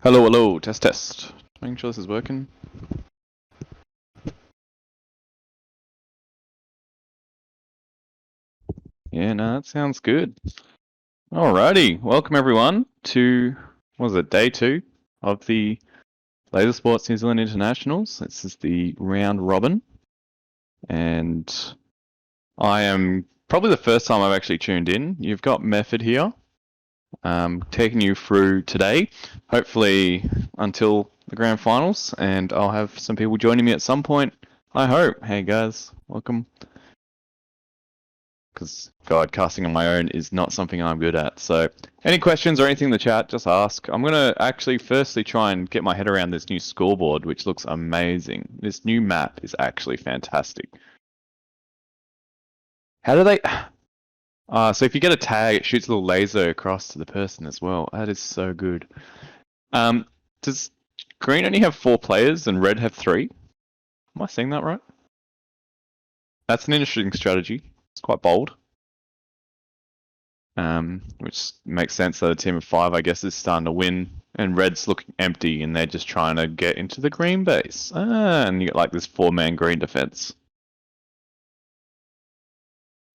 Hello, hello, test, test. Making sure this is working. Yeah, no, that sounds good. Alrighty, welcome everyone to, what was it, day 2 of the Laser Sports New Zealand Internationals. This is the round robin, and I am probably the first time I've actually tuned in. You've got Method here, taking you through today, hopefully until the grand finals, and I'll have some people joining me at some point, I hope. Hey guys, welcome. Because God, casting on my own is not something I'm good at. So any questions or anything in the chat, just ask. I'm going to actually firstly try and get my head around this new scoreboard, which looks amazing. This new map is actually fantastic. How do they... so if you get a tag, it shoots a little laser across to the person as well. That is so good. Does green only have 4 players and red have 3? Am I saying that right? That's an interesting strategy. It's quite bold. Which makes sense that a team of 5, I guess, is starting to win, and red's looking empty, and they're just trying to get into the green base. And you get like this 4-man green defense.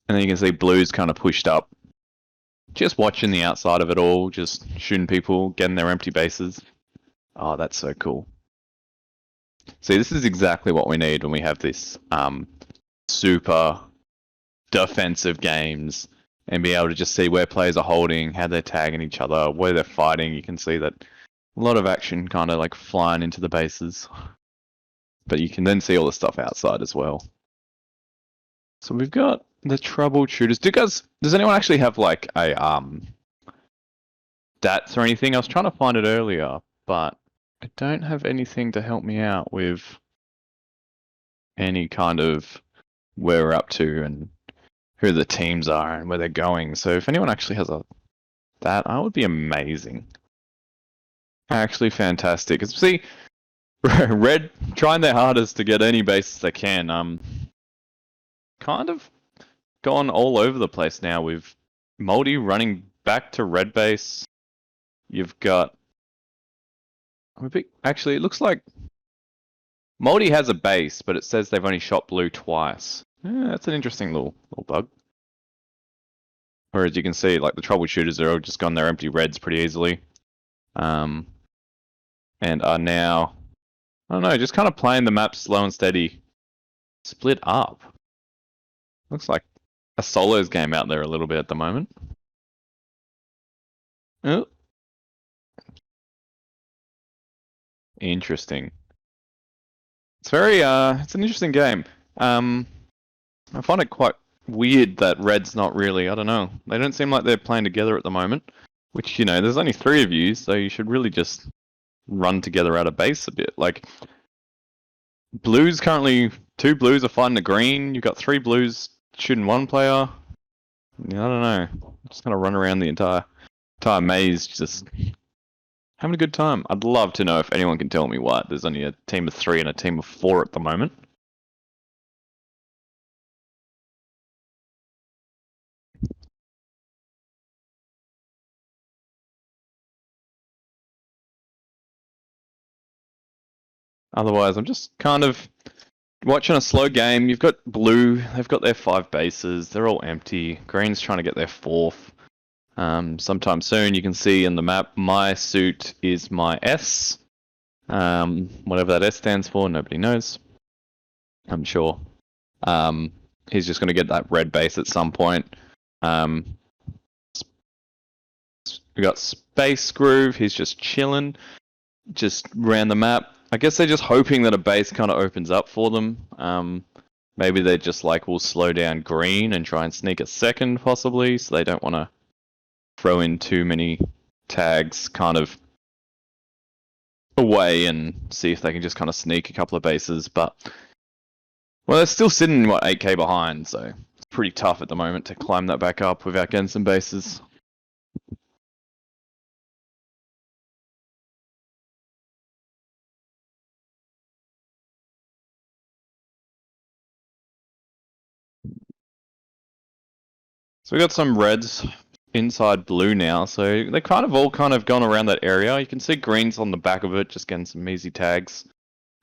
And then you can see blue's kind of pushed up, just watching the outside of it all, just shooting people, getting their empty bases. Oh, that's so cool. See, this is exactly what we need when we have this super defensive games, and be able to just see where players are holding, how they're tagging each other, where they're fighting. You can see that a lot of action kind of like flying into the bases. But you can then see all the stuff outside as well. So we've got the troubleshooters. Does anyone actually have like a stats or anything? I was trying to find it earlier, but I don't have anything to help me out with any kind of where we're up to and who the teams are and where they're going. So if anyone actually has that would be amazing. Actually fantastic. See, red trying their hardest to get any bases they can. Kind of gone all over the place now with Moldy running back to red base. You've got... Actually, it looks like Moldy has a base, but it says they've only shot blue twice. Yeah, that's an interesting little bug. Whereas you can see, like, the troubleshooters are all just gone their empty reds pretty easily. And are now, I don't know, just kind of playing the map slow and steady. Split up. Looks like a solos game out there a little bit at the moment. Oh. Interesting. It's very, it's an interesting game. I find it quite weird that red's not really, I don't know. They don't seem like they're playing together at the moment. Which, you know, there's only 3 of you, so you should really just run together out of base a bit. Like, blues currently, 2 blues are fighting the green. You've got 3 blues shooting 1 player. Yeah, I don't know. Just kind of run around the entire maze, just having a good time. I'd love to know if anyone can tell me why there's only a team of 3 and a team of 4 at the moment. Otherwise, I'm just kind of watching a slow game. You've got blue, they've got their 5 bases, they're all empty. Green's trying to get their 4th. Sometime soon, you can see in the map, my suit is my S. Whatever that S stands for, nobody knows. I'm sure. He's just going to get that red base at some point. We got Space Groove, he's just chilling. Just ran the map. I guess they're just hoping that a base kind of opens up for them. Maybe they just like will slow down green and try and sneak a second possibly, so they don't want to throw in too many tags kind of away and see if they can just kind of sneak a couple of bases. But, well, they're still sitting, 8k behind, so it's pretty tough at the moment to climb that back up without getting some bases. So we got some reds inside blue now, so they kind of all kind of gone around that area. You can see green's on the back of it, just getting some easy tags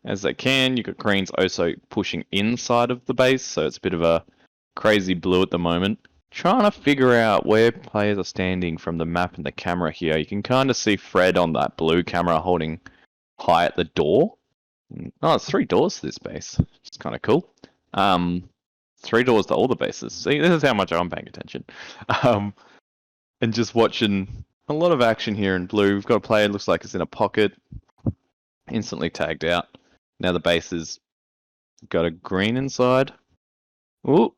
as they can. You got greens also pushing inside of the base, so it's a bit of a crazy blue at the moment. Trying to figure out where players are standing from the map and the camera here. You can kind of see Fred on that blue camera holding high at the door. Oh, it's 3 doors to this base. It's kind of cool. 3 doors to all the bases. See, this is how much I'm paying attention. Um, and just watching a lot of action here in blue. We've got a player, looks like it's in a pocket. Instantly tagged out. Now the base has got a green inside. Ooh.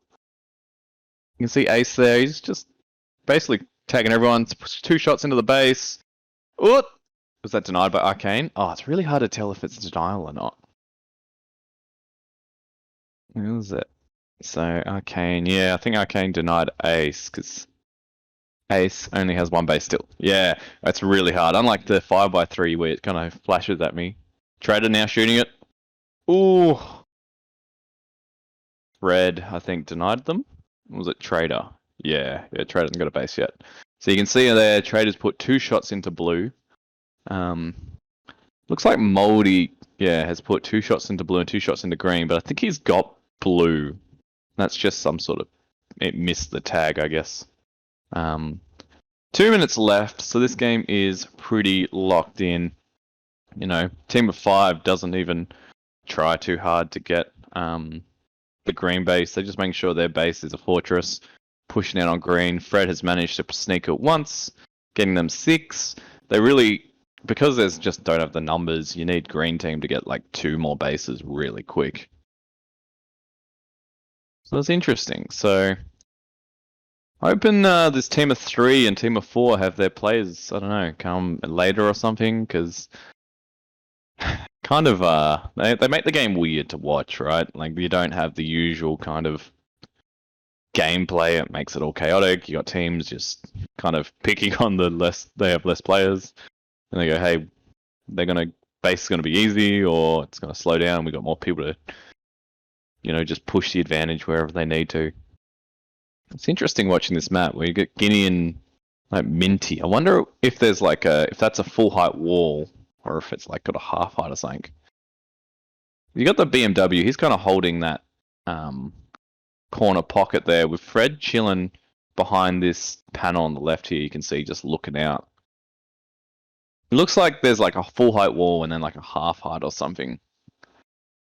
You can see Ace there. He's just basically tagging everyone. 2 shots into the base. Ooh. Was that denied by Arcane? Oh, it's really hard to tell if it's denial or not. Who was it? So Arcane, yeah, I think Arcane denied Ace because Ace only has 1 base still. Yeah, that's really hard. Unlike the 5x3 where it kind of flashes at me. Trader now shooting it. Ooh. Red, I think, denied them. Or was it Trader? Yeah, Trader hasn't got a base yet. So you can see there, Trader's put 2 shots into blue. Looks like Moldy, yeah, has put 2 shots into blue and 2 shots into green, but I think he's got blue. That's just some sort of, it missed the tag, I guess. 2 minutes left, so this game is pretty locked in. You know, team of 5 doesn't even try too hard to get the green base. They're just making sure their base is a fortress, pushing out on green. Fred has managed to sneak it once, getting them 6. They really, because there's just don't have the numbers, you need green team to get like 2 more bases really quick. So that's interesting. So hoping this team of 3 and team of 4 have their players, I don't know, come later or something, because kind of they make the game weird to watch, right? Like you don't have the usual kind of gameplay. It makes it all chaotic. You got teams just kind of picking on the less they have less players, and they go, hey, they're gonna base is gonna be easy, or it's gonna slow down. We got more people to, you know, just push the advantage wherever they need to. It's interesting watching this map where you get Guinea and like Minty. I wonder if there's like if that's a full height wall or if it's like got a half height or something. You got the BMW. He's kind of holding that corner pocket there with Fred chilling behind this panel on the left here. You can see just looking out. It looks like there's like a full height wall and then like a half height or something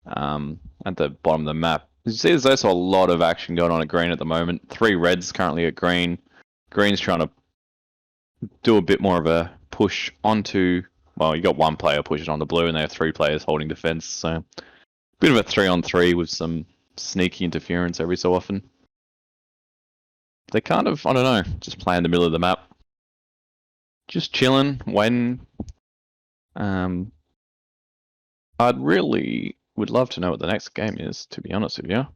at the bottom of the map. You see there's also a lot of action going on at green at the moment. 3 reds currently at green. Green's trying to do a bit more of a push onto, well, you got 1 player pushing on the blue and they have 3 players holding defense, so bit of a 3-on-3 with some sneaky interference every so often. They kind of, I don't know, just play in the middle of the map. Just chilling, waiting. I'd really would love to know what the next game is, to be honest with you.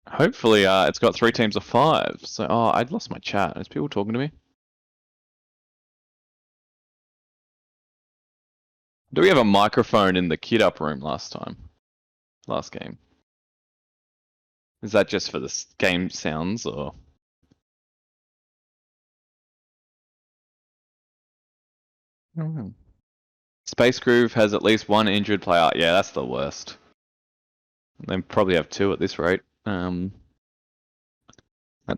Hopefully, it's got 3 teams of 5. So, oh, I'd lost my chat. Is people talking to me? Do we have a microphone in the kid up room last time? Last game? Is that just for the game sounds, or? I don't know. Space Groove has at least 1 injured player. Yeah, that's the worst. They probably have 2 at this rate. That's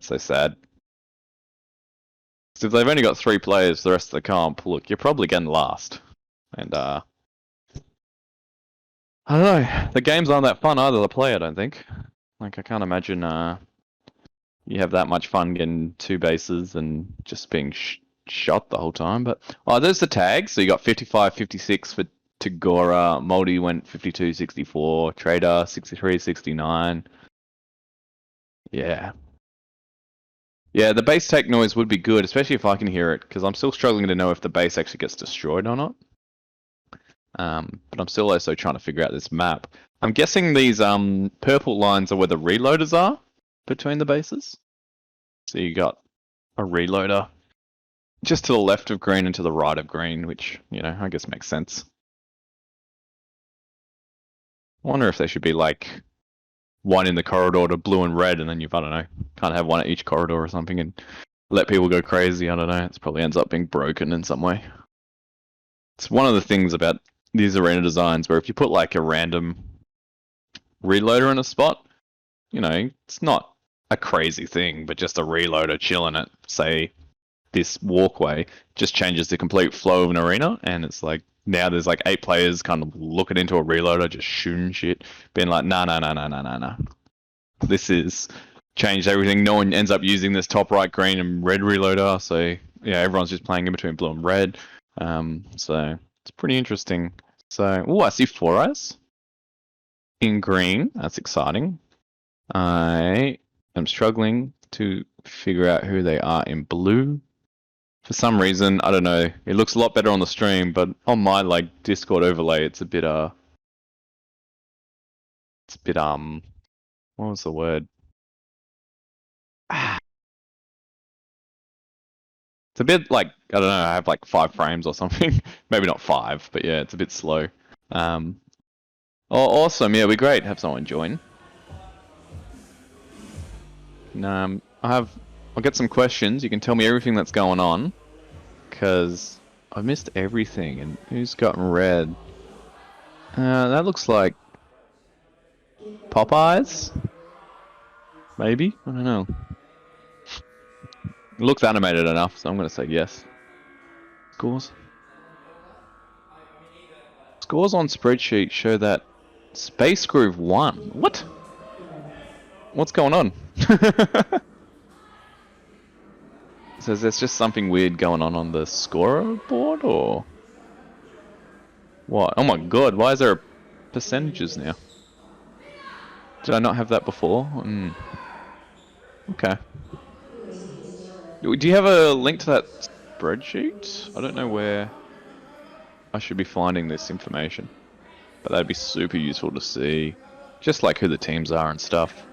so sad. So if they've only got 3 players, the rest of the comp, look, you're probably getting last. And I don't know. The games aren't that fun either to play, I don't think. Like I can't imagine you have that much fun getting 2 bases and just being shot the whole time. But oh, there's the tags. So you got 55, 56 for Tagora. Moldy went 52, 64. Trader 63, 69. Yeah. Yeah, the base take noise would be good, especially if I can hear it, because I'm still struggling to know if the base actually gets destroyed or not. But I'm still also trying to figure out this map. I'm guessing these purple lines are where the reloaders are between the bases. So you got a reloader just to the left of green and to the right of green, which, you know, I guess makes sense. I wonder if they should be like one in the corridor to blue and red, and then you've, I don't know, can't have one at each corridor or something and let people go crazy. I don't know. It probably ends up being broken in some way. It's one of the things about these arena designs where if you put like a random reloader in a spot, you know, it's not a crazy thing, but just a reloader chilling at, say, this walkway just changes the complete flow of an arena, and it's like now there's like 8 players kind of looking into a reloader, just shooting shit, being like, nah, nah, nah, nah, nah, nah, nah. This is changed everything. No one ends up using this top right green and red reloader, so yeah, everyone's just playing in between blue and red. So it's pretty interesting. So, oh, I see 4 eyes in green. That's exciting. I am struggling to figure out who they are in blue. For some reason, I don't know. It looks a lot better on the stream, but on my like Discord overlay, it's a bit what was the word? It's a bit like, I don't know, I have like 5 frames or something. Maybe not 5, but yeah, it's a bit slow. Oh, awesome. Yeah, it'd be great to have someone join. I'll get some questions. You can tell me everything that's going on, because I missed everything. And who's gotten red? That looks like Popeyes? Maybe? I don't know. It looks animated enough, so I'm going to say yes. Scores? Scores on spreadsheet show that Space Groove won. What? What's going on? So there's just something weird going on the scoreboard, or what? Oh my god, why is there percentages now? Did I not have that before? Okay. Do you have a link to that spreadsheet? I don't know where I should be finding this information, but that'd be super useful to see. Just like who the teams are and stuff.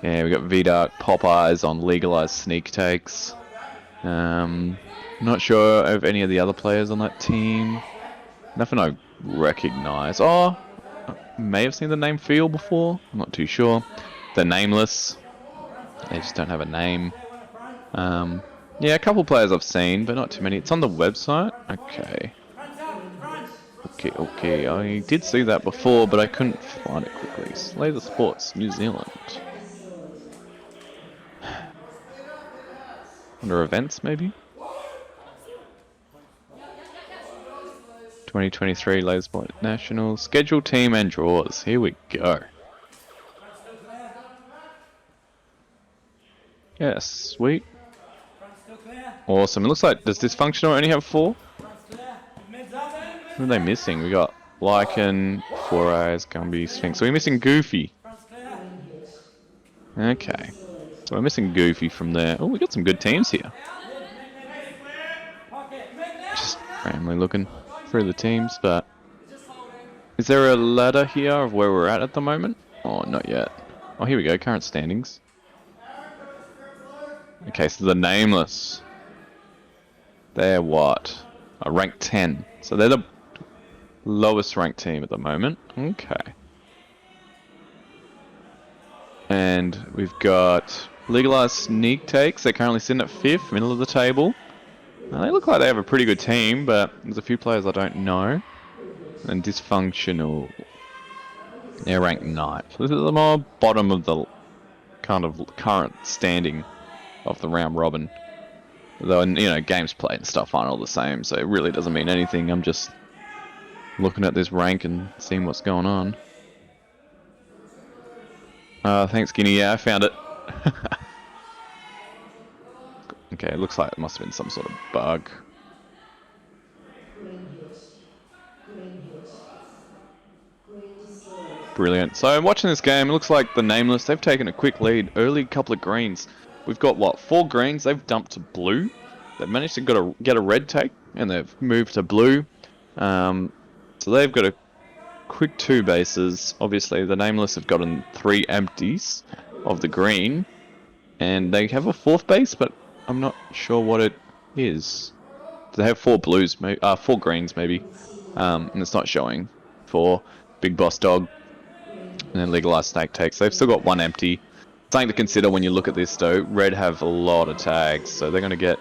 Yeah, we got V-Dark, Popeyes on legalized sneak takes. Not sure of any of the other players on that team. Nothing I recognize. Oh, I may have seen the name Feel before. I'm not too sure. They're nameless. They just don't have a name. Yeah, a couple players I've seen, but not too many. It's on the website. Okay. Okay. I did see that before, but I couldn't find it quickly. Laser Sports, New Zealand. Under events, maybe? 2023 Laser Sport Nationals. Schedule, team, and draws. Here we go. Yes, sweet. Awesome. It looks like, does this functional only have 4? What are they missing? We got Lycan, 4 Eyes, Gumby, Sphinx. So we're missing Goofy. Okay. So we're missing Goofy from there. Oh, we got some good teams here. Just randomly looking through the teams, but... Is there a ladder here of where we're at the moment? Oh, not yet. Oh, here we go. Current standings. Okay, so the Nameless. They're what? Ranked 10. So they're the lowest ranked team at the moment. Okay. And we've got Legalized Sneak Takes. They're currently sitting at 5th, middle of the table. Now, they look like they have a pretty good team, but there's a few players I don't know. And Dysfunctional. They're ranked 9th. So this is the more bottom of the kind of current standing of the round robin. Though, you know, games played and stuff aren't all the same, so it really doesn't mean anything. I'm just looking at this rank and seeing what's going on. Thanks, Guinea. Yeah, I found it. Okay, it looks like it must have been some sort of bug. Brilliant. So watching this game, it looks like the Nameless, they've taken a quick lead. Early couple of greens. We've got, what, 4 greens. They've dumped to blue. They've managed to get a red take, and they've moved to blue. So they've got a quick 2 bases. Obviously, the Nameless have gotten 3 empties of the green. And they have a 4th base, but I'm not sure what it is. They have 4 blues, 4 greens maybe. And it's not showing for Big Boss Dog. and then legalized snake takes. They've still got one empty. Something to consider when you look at this though. Red have a lot of tags, so they're going to get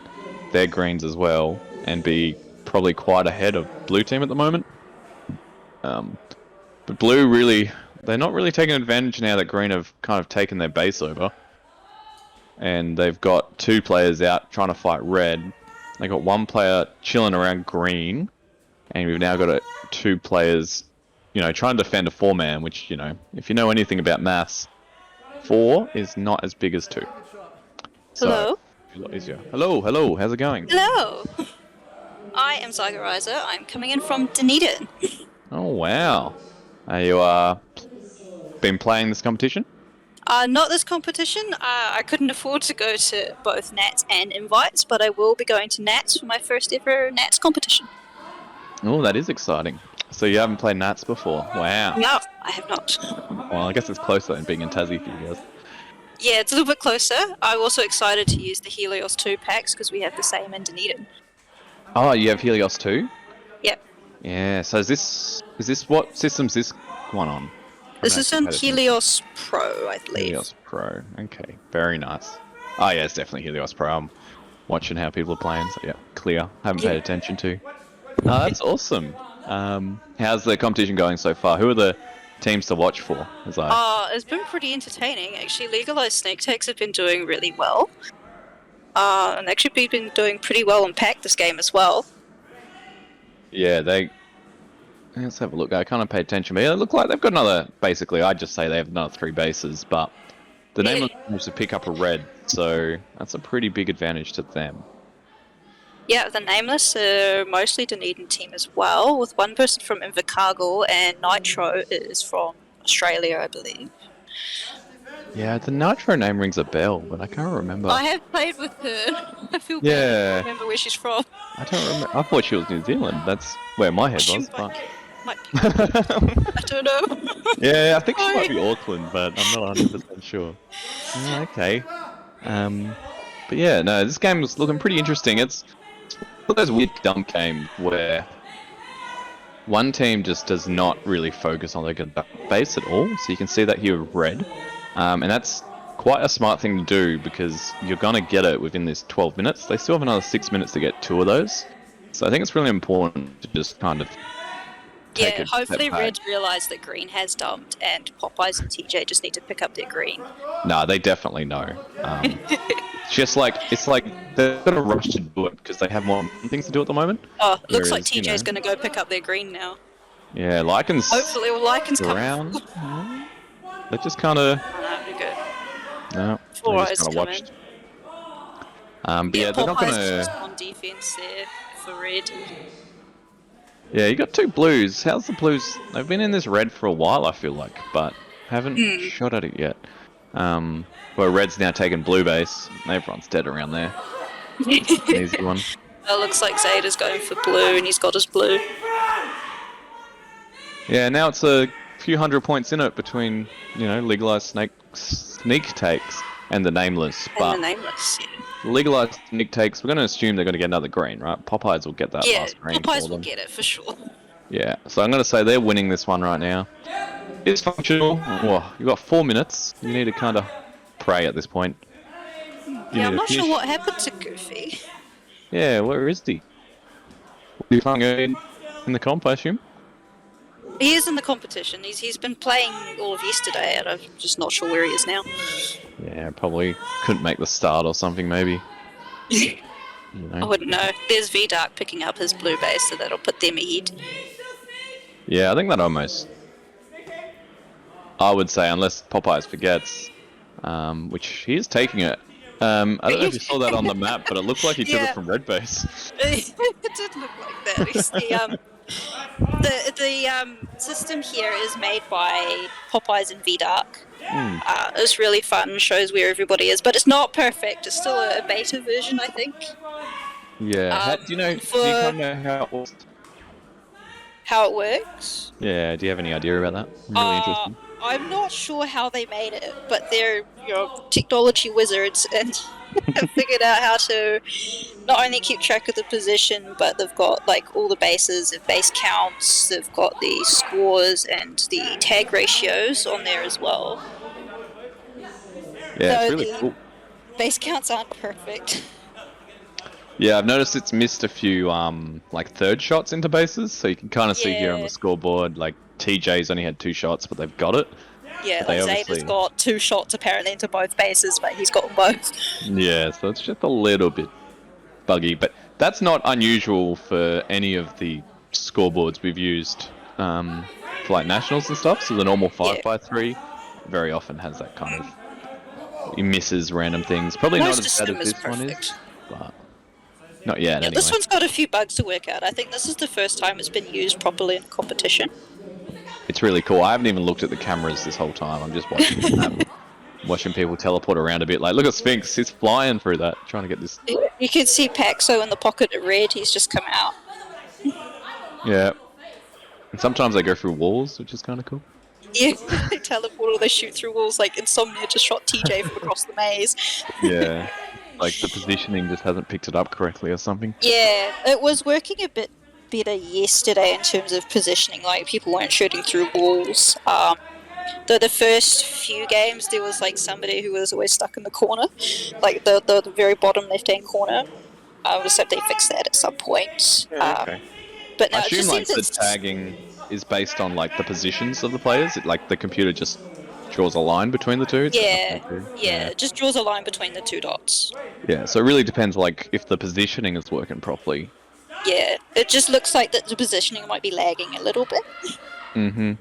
their greens as well and be probably quite ahead of blue team at the moment. But blue really, they're not really taking advantage now that green have kind of taken their base over. And they've got 2 players out trying to fight red. They got 1 player chilling around green, and we've now got 2 players, trying to defend a 4-man, which, if you know anything about maths, 4 is not as big as 2. So, Hello? a lot easier. Hello, how's it going? Hello! I am Zygorizer. I'm coming in from Dunedin. Oh, wow. Are you, been playing this competition? Not this competition. I couldn't afford to go to both Nats and Invites, but I will be going to Nats for my first ever Nats competition. Oh, that is exciting. So you haven't played Nats before? Wow. No, I have not. Well, I guess it's closer than being in Tassie for you guys. Yeah, it's a little bit closer. I'm also excited to use the Helios 2 packs because we have the same in Dunedin. Oh, you have Helios too? Yep. Yeah, so is this what system's this one on? This is on Helios Pro, I believe. Helios Pro. Okay, very nice. Oh yeah, it's definitely Helios Pro. I'm watching how people are playing, so yeah, clear. Haven't paid attention to. Oh, that's awesome. How's the competition going so far? Who are the teams to watch for? It's been pretty entertaining. Actually, legalized snake takes have been doing really well. And actually we've been doing pretty well on pack this game as well. Yeah, let's have a look. I kind of pay attention, but yeah, it look like they've got another. Basically, I'd just say they have another 3 bases, but the name was to pick up a red, so that's a pretty big advantage to them. Yeah, the Nameless are mostly Dunedin team as well, with one person from Invercargill and Nitro is from Australia, I believe. Yeah, the Nitro name rings a bell, but I can't remember. I have played with her. I feel bad. I don't remember where she's from. I don't remember. I thought she was New Zealand. That's where my head was. But... might be. I don't know. Yeah, I think she might be Auckland, but I'm not 100% sure. Okay. But yeah, no, this game was looking pretty interesting. It's one of those weird dumb games where one team just does not really focus on their base at all. So you can see that here with red. And that's quite a smart thing to do because you're going to get it within this 12 minutes. They still have another 6 minutes to get 2 of those. So I think it's really important to just kind of take hopefully red realise that green has dumped and Popeyes and TJ just need to pick up their green. Nah, they definitely know. It's like they're going to rush to do it because they have more things to do at the moment. Oh, looks like TJ's going to go pick up their green now. Yeah, Lycan's hopefully Lycan's around. They just kind of... No, Four they eyes just kind of watched. But yeah, they're not going to... on defense there for red. Yeah, you got 2 blues. How's the blues? They've been in this red for a while, I feel like, but haven't shot at it yet. Where red's now taken blue base. Everyone's dead around there. Easy one. It looks like Zeta's going for blue, and he's got his blue. Yeah, now it's a few 100 points in it between, legalized sneak takes and the Nameless. And the Nameless, yeah. Legalized sneak takes, we're going to assume they're going to get another green, right? Popeyes will get that last green. Popeyes will get it for sure. Yeah, so I'm going to say they're winning this one right now. It's functional. Well, you've got 4 minutes. You need to kind of pray at this point. I'm not sure what happened to Goofy. Yeah, where is he? You can't go in the comp, I assume? He is in the competition. He's been playing all of yesterday, and I'm just not sure where he is now. Yeah, probably couldn't make the start or something, maybe. I wouldn't know. There's V-Dark picking up his blue base, so that'll put them ahead. Yeah, I think that almost... I would say, unless Popeyes forgets, which he is taking it. I don't know if you saw that on the map, but it looked like he took it from red base. It did look like that. The system here is made by Popeyes and V-Dark. It's really fun, shows where everybody is, but it's not perfect. It's still a beta version, I think. Yeah. Do you kind of know how it was? how it works. Yeah, do you have any idea about that? I'm really interested. I'm not sure how they made it, but they're technology wizards and have figured out how to not only keep track of the position, but they've got like all the bases, the base counts, they've got the scores and the tag ratios on there as well. Yeah, it's Though really the cool. base counts aren't perfect. Yeah, I've noticed it's missed a few like third shots into bases, so you can kind of see here on the Yeah, scoreboard like TJ's only had 2 shots, but they've got it. yeah, But like they Zeta's obviously, got 2 shots apparently into both bases, but he's got them both. yeah, so it's just a little bit buggy, but that's not unusual for any of the scoreboards we've used for like nationals and stuff. So the normal Yeah, 5x3 very often has that kind of, he misses random things. Probably my not as bad as system is this one is, perfect. but not yet Yeah, this anyway. one's got a few bugs to work out. I think this is the first time it's been used properly in competition. It's really cool. I haven't even looked at the cameras this whole time. I'm just watching the map, watching people teleport around a bit. Like, look at Sphinx, he's flying through that, trying to get this. You can see Paxo in the pocket at red. He's just come out. Yeah. And sometimes they go through walls, which is kind of cool. Yeah, they teleport or they shoot through walls. Like Insomnia just shot TJ from across the maze. Yeah. Like the positioning just hasn't picked it up correctly or something. Yeah, it was working a bit better yesterday in terms of positioning. Like people weren't shooting through walls. Though the first few games there was like somebody who was always stuck in the corner, like the very bottom left hand corner. I would hope they fix that at some point. Yeah, okay. But I no, it assume just like seems the it's tagging is based on like the positions of the players. It, like the computer just draws a line between the two. It's yeah, nothing too. yeah, it just draws a line between the 2 dots. Yeah. So it really depends like if the positioning is working properly. Yeah, it just looks like that the positioning might be lagging a little bit. Mm-hmm.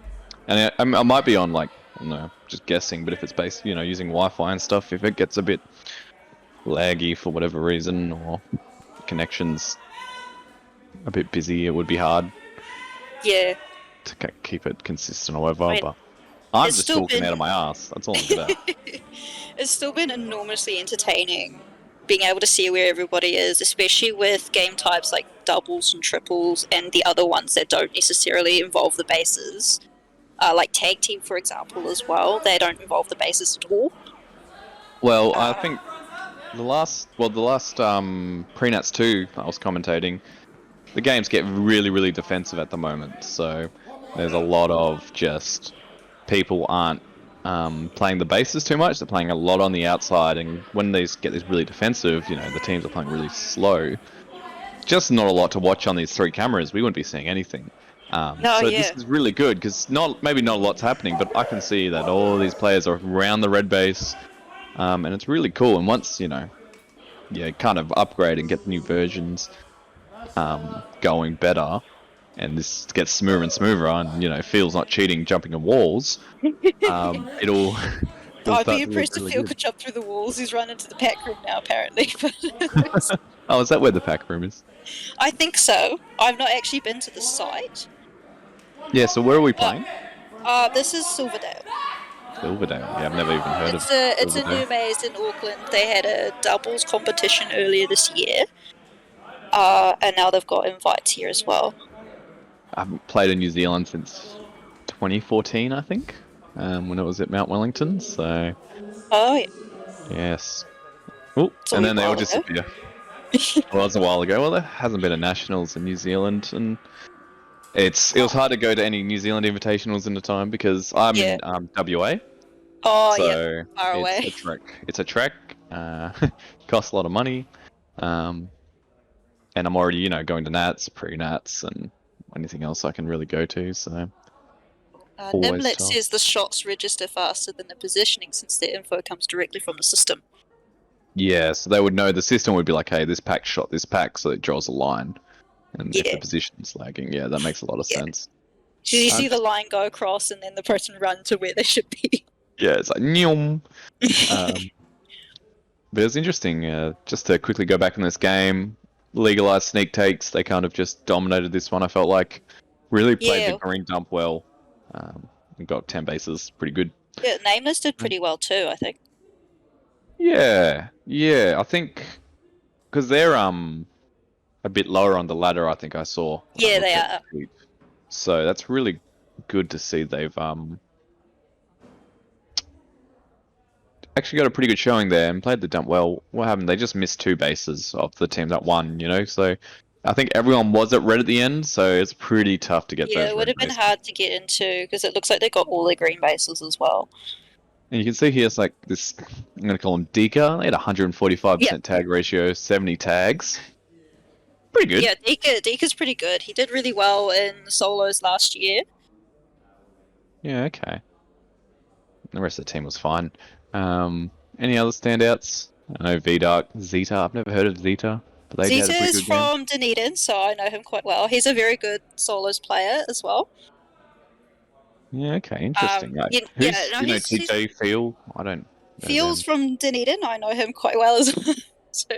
And I might be on like, I don't know, just guessing, but if it's based, using Wi-Fi and stuff, if it gets a bit laggy for whatever reason, or connections a bit busy, it would be hard Yeah, to keep it consistent or whatever. I mean, But I'm it's just still talking out been of my ass. That's all I'm good at. it's still been enormously entertaining being able to see where everybody is, especially with game types like doubles and triples and the other ones that don't necessarily involve the bases. Like tag team, for example, as well. They don't involve the bases at all. Well, I think the last pre-nats 2 I was commentating, the games get really, really defensive at the moment. So there's a lot of just people aren't playing the bases too much. They're playing a lot on the outside, and when these get this really defensive, the teams are playing really slow. Just not a lot to watch on these 3 cameras. We wouldn't be seeing anything. No, So this yeah. is really good because maybe not a lot's happening, but I can see that all these players are around the red base, and it's really cool. And once kind of upgrade and get new versions going better, and this gets smoother and smoother, and feels not cheating jumping on walls, it'll I'd start be to look impressed if really Phil good. could jump through the walls. He's run into the pack room now, apparently. Oh, is that where the pack room is? I think so. I've not actually been to the site. Yeah. So where are we playing? This is Silverdale. Silverdale. Yeah, I've never even heard of It's a Silverdale. new maze in Auckland. They had a doubles competition earlier this year, and now they've got invites here as well. I haven't played in New Zealand since 2014, I think, when it was at Mount Wellington. So Oh, yeah. yes. Oh, It's a and wee then they all while ago. disappear. Well, it was a while ago. Well, there hasn't been a nationals in New Zealand, and it was hard to go to any New Zealand invitationals in the time because I'm Yeah. in WA, Oh, yeah. so Far it's away. a trek. It's a trek. Costs a lot of money, and I'm already going to Nats, pre-Nats, and anything else I can really go to. So always Nimlet tough. says the shots register faster than the positioning since their info comes directly from the system. Yeah, so they would know the system would be like, hey, this pack shot this pack, so it draws a line. And if Yeah. the position's lagging, yeah, that makes a lot of Yeah. sense. So you see the line go across and then the person run to where they should be. Yeah, it's like, nyum. But it's interesting, just to quickly go back in this game, legalized sneak takes, they kind of just dominated this one, I felt like. Really played Yeah. the green dump well. And got 10 bases, pretty good. Yeah, Nameless did pretty well too, I think. Yeah, I think, because they're a bit lower on the ladder, I think I saw. Yeah, Looked they at are. the heat. So that's really good to see they've actually got a pretty good showing there and played the dump well. What happened? They just missed two bases of the team that won, you know? So I think everyone was at red at the end, so it's pretty tough to get Yeah, those it would red have been bases. hard to get into because it looks like they got all the green bases as well. And you can see here it's like this, I'm going to call him Dika. They had 145% tag ratio, 70 tags. Pretty good. Yeah, Dika's pretty good. He did really well in the solos last year. Yeah, okay. The rest of the team was fine. Any other standouts? I know VDark, Zeta. I've never heard of Zeta, but they had Zeta a pretty is good game. from Dunedin, so I know him quite well. He's a very good solos player as well. Yeah, okay, interesting. Like, who's, no, you know, he's TJ Feel? I don't know Feels them. from Dunedin. I know him quite well as well. So,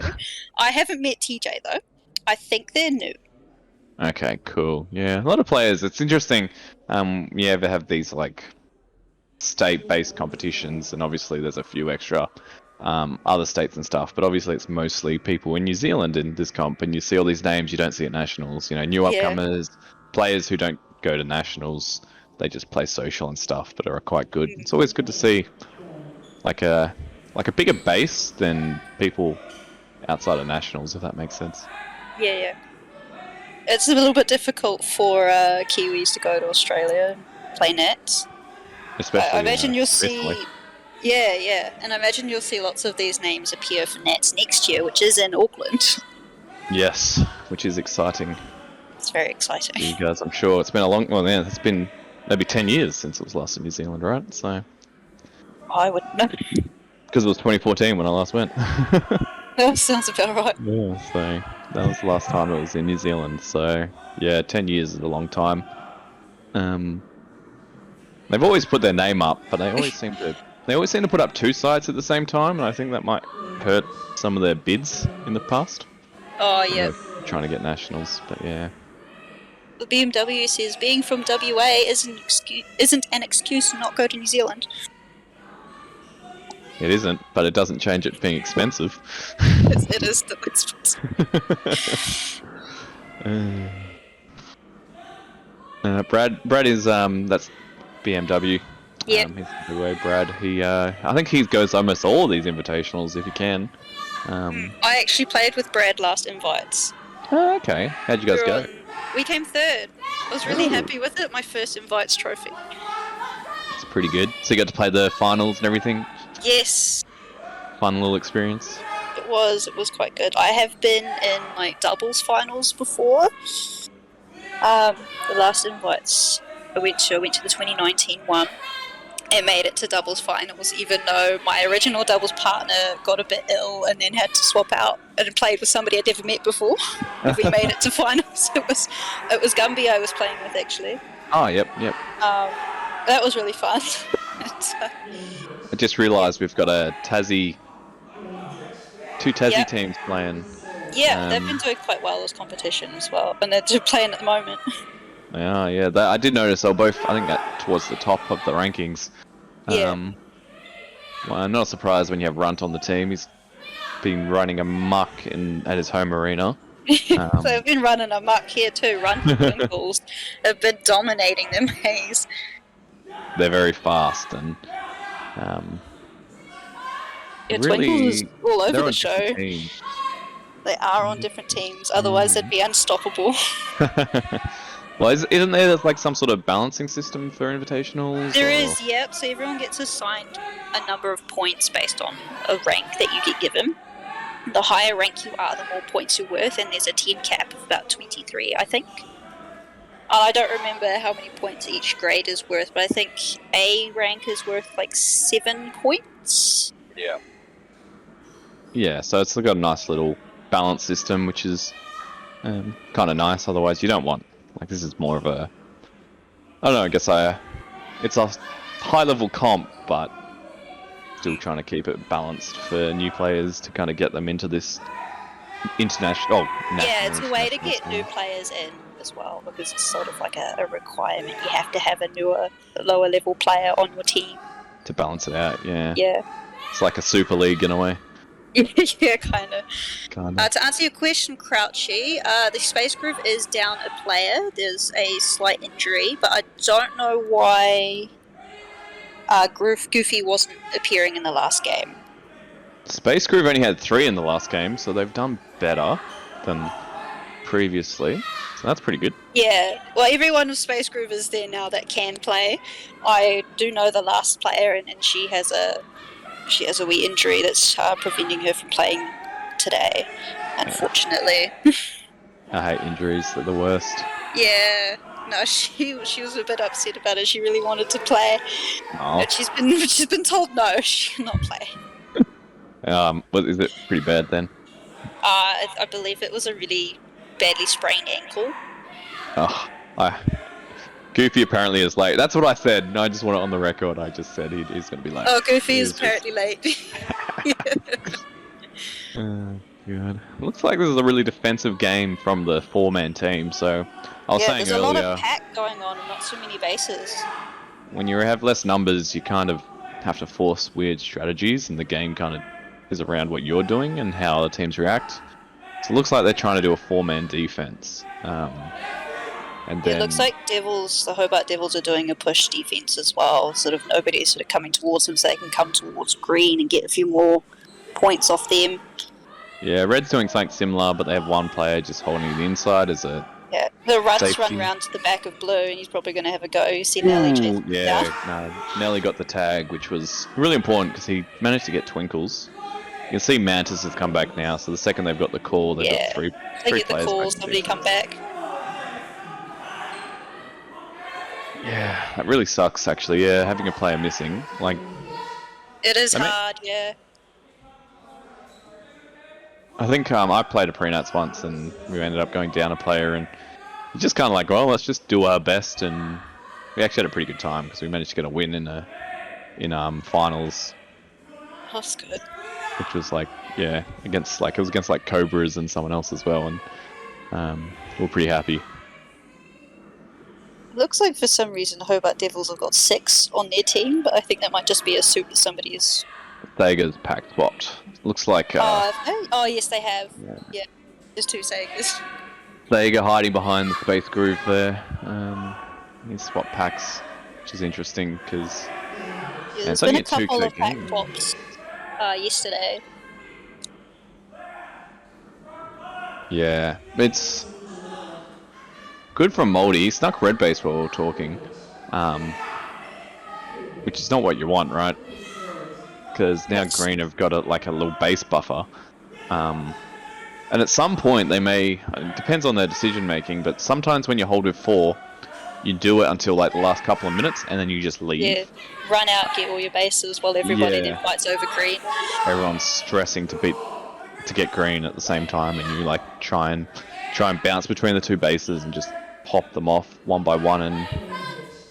I haven't met TJ though. I think they're new. Okay, cool. Yeah, a lot of players. It's interesting. You ever have these like state-based competitions, and obviously there's a few extra other states and stuff, but obviously it's mostly people in New Zealand in this comp, and you see all these names you don't see at nationals. You know, new Yeah. upcomers, players who don't go to nationals, they just play social and stuff, but are quite good. It's always good to see like a bigger base than people outside of nationals, if that makes sense. Yeah. It's a little bit difficult for Kiwis to go to Australia and play nets. I Especially imagine you'll recently. see. Yeah, and I imagine you'll see lots of these names appear for nets next year, which is in Auckland. Yes, which is exciting. It's very exciting. You guys, I'm sure it's been a long. Well, yeah, it's been maybe 10 years since it was last in New Zealand, right? So I wouldn't know. because it was 2014 when I last went. That sounds about right. Yeah, so that was the last time it was in New Zealand. So yeah, 10 years is a long time. They've always put their name up, but they always seem to put up two sites at the same time, and I think that might hurt some of their bids in the past. Oh yeah. Trying to get nationals, but yeah. The BMW says being from WA isn't an excuse to not go to New Zealand. It isn't, but it doesn't change it being expensive. It is still expensive. Brad is that's BMW. Yeah. He's everywhere. Brad. I think he goes almost all of these invitationals if he can. I actually played with Brad last invites. Oh, okay. How'd you guys go? We came third. I was really happy with it. My first invites trophy. It's pretty good. So you got to play the finals and everything. Yes. Fun little experience. It was quite good. I have been in like doubles finals before. The last invites I went to the 2019 one and made it to doubles finals, even though my original doubles partner got a bit ill and then had to swap out and played with somebody I'd never met before. We made it to finals. It was Gumby I was playing with actually. Oh, yep. That was really fun. I just realised we've got two Tassie teams playing. Yeah, they've been doing quite well as competition as well, and they're playing at the moment. Yeah. I did notice they were both, I think, towards the top of the rankings. Yeah. Well, I'm not surprised when you have Runt on the team. He's been running amok at his home arena. They've been running amok here too. Runt and Winkles have been dominating them maze. They're very fast and really, Twinkles is all over the show. Teams. They are on different teams, otherwise they'd be unstoppable. Well, isn't there like some sort of balancing system for invitationals? There is, yep. So everyone gets assigned a number of points based on a rank that you get given. The higher rank you are, the more points you're worth, and there's a team cap of about 23, I think. I don't remember how many points each grade is worth, but I think A rank is worth like 7 points. Yeah. Yeah, so it's got a nice little balance system, which is kind of nice. Otherwise, you don't want this is more of a, I don't know. I guess it's a high level comp, but still trying to keep it balanced for new players to kind of get them into this international. Yeah, it's a way to get new players in as well, because it's sort of like a requirement. You have to have a lower level player on your team to balance it out. Yeah. Yeah. It's like a super league in a way. Yeah, kind of. Kinda. To answer your question, Crouchy, the Space Groove is down a player. There's a slight injury, but I don't know why Goofy wasn't appearing in the last game. Space Groove only had 3 in the last game, so they've done better than previously. So that's pretty good. Yeah, well, everyone with Space Groove is there now that can play. I do know the last player, and she has a wee injury that's preventing her from playing today, unfortunately. I hate injuries, they're the worst. Yeah, no, she was a bit upset about it. She really wanted to play, Oh. but she's been told no, she cannot play. But is it pretty bad then? I believe it was a really badly sprained ankle. Oh, Goofy apparently is late. That's what I said. And I just want it on the record. I just said he's going to be late. Oh, Goofy He is just- apparently late. God. Looks like this is a really defensive game from the 4-man team. So I was Yeah, saying there's a lot earlier, of pack going on and not so many bases. when you have less numbers, you kind of have to force weird strategies, and the game kind of is around what you're doing and how other teams react. So it looks like they're trying to do a 4-man defense. And then It looks like the Hobart Devils are doing a push defense as well. Sort of nobody's sort of coming towards them so they can come towards green and get a few more points off them. yeah, Red's doing something similar, but they have one player just holding the inside as a Yeah, the Rudd's safety. run round to the back of blue and he's probably going to have a go. You see Nelly chasing him Yeah, down. no, Nelly got the tag, which was really important because he managed to get Twinkles. You can see Mantis has come back now, so the second they've got the call, they've Yeah. got three They get the players call, back. somebody come back. Yeah, that really sucks actually. Yeah, having a player missing. Like, It is I mean- hard, yeah. I think I played a pre-nats once and we ended up going down a player, and you just kind of like, well, let's just do our best, and we actually had a pretty good time because we managed to get a win in finals, That's good. which was like, yeah, it was against like Cobras and someone else as well, and we were pretty happy. Looks like for some reason the Hobart Devils have got 6 on their team, but I think that might just be a suit that somebody is. Thega's pack spot. Looks like have they? Oh, yes, they have. Yeah. Yeah, there's 2 Sagas. Thega hiding behind the Space Groove there. He's swap packs, which is interesting because Yeah, there's been a couple of pack swaps yesterday. yeah, it's good from Moldy. He snuck red base while we were talking, which is not what you want, right? Because now Yes. green have got a little base buffer, and at some point they may. It depends on their decision making, but sometimes when you hold with 4, you do it until like the last couple of minutes, and then you just leave. Yeah, run out, get all your bases while everybody Yeah. then fights over green. Everyone's stressing to get green at the same time, and you like try and bounce between the 2 bases and just pop them off one by one, and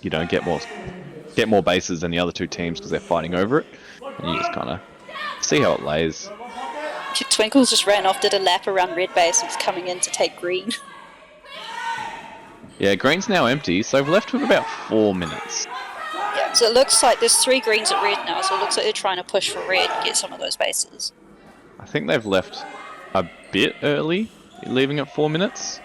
you don't get more bases than the other 2 teams because they're fighting over it, and you just kind of see how it lays. Twinkles just ran off, did a lap around red base and was coming in to take green. Yeah, green's now empty, so they've left with about 4 minutes. Yeah, so it looks like there's 3 greens at red now, so it looks like they're trying to push for red and get some of those bases. I think they've left a bit early, leaving at 4 minutes.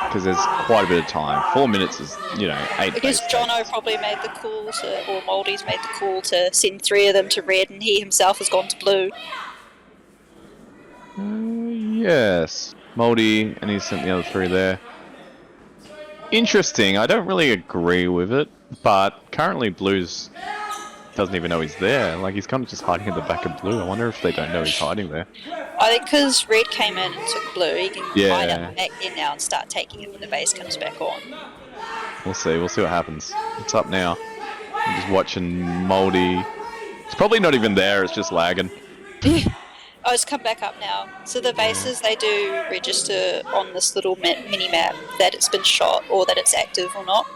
Because there's quite a bit of time. 4 minutes is, 8 I guess base Jono bases. probably made the call or Moldy's made the call to send 3 of them to red, and he himself has gone to blue. Yes, Moldy, and he's sent the other 3 there. Interesting. I don't really agree with it, but currently Blues doesn't even know he's there. Like, he's kind of just hiding in the back of blue. I wonder if they don't know he's hiding there. I think because red came in and took blue, he can hide Yeah. up back there now and start taking it when the base comes back on. We'll see what happens. It's up now. I'm just watching Moldy. It's probably not even there, it's just lagging. Oh, it's come back up now. So the bases, they do register on this little mini-map that it's been shot or that it's active or not.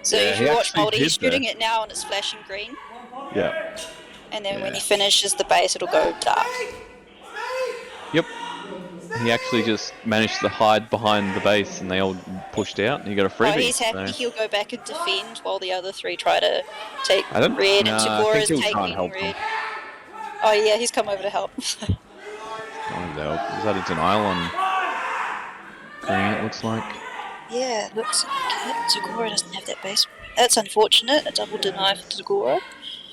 So Yeah, if he you watch actually Moldy, he's did shooting that. it now and it's flashing green. Yeah. And then when Yeah. he finishes the base, it'll go dark. Yep. he actually just managed to hide behind the base, and they all pushed out, and he got a Oh, freebie. he's happy So he'll go back and defend while the other three try to take I don't. red, and Nah, I think Tagora's he'll try and taking help them. red. Oh yeah, he's come over to help. Going over to help. Is that a denial on green? It looks like. Yeah, looks like it. Tagora doesn't have that base. That's unfortunate. A double deny for Tagora.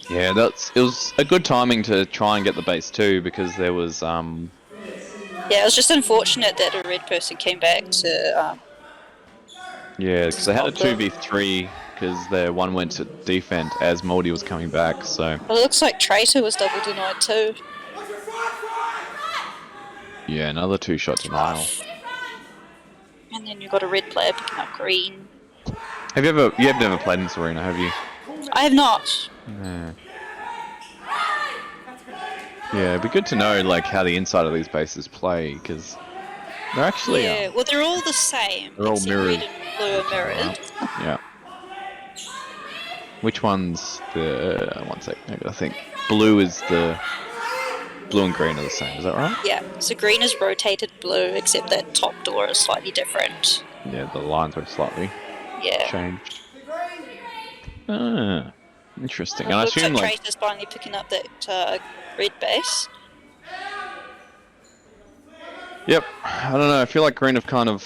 Yeah, it was a good timing to try and get the base too, because there was Yeah, it was just unfortunate that a red person came back to yeah, because they had a stop them. 2v3 because their one went to defend as Moldy was coming back. So But it looks like Traitor was double denied too. yeah, another 2-shot denial. Tough. And then you've got a red player picking up green. You have never played in this arena, have you? I have not. Yeah. Yeah, it'd be good to know like how the inside of these bases play, because they're actually Yeah, well, they're all the same. they're all except mirrored. red and blue are mirrored. Yeah. Which one's the one sec? I gotta think. Blue and green are the same. Is that right? Yeah, so green is rotated blue, except that top door is slightly different. Yeah, the lines were slightly Yeah. changed. Ah, interesting. It And I looks assume like like Traitor's finally picking up that red base. yep. I don't know. I feel like green have kind of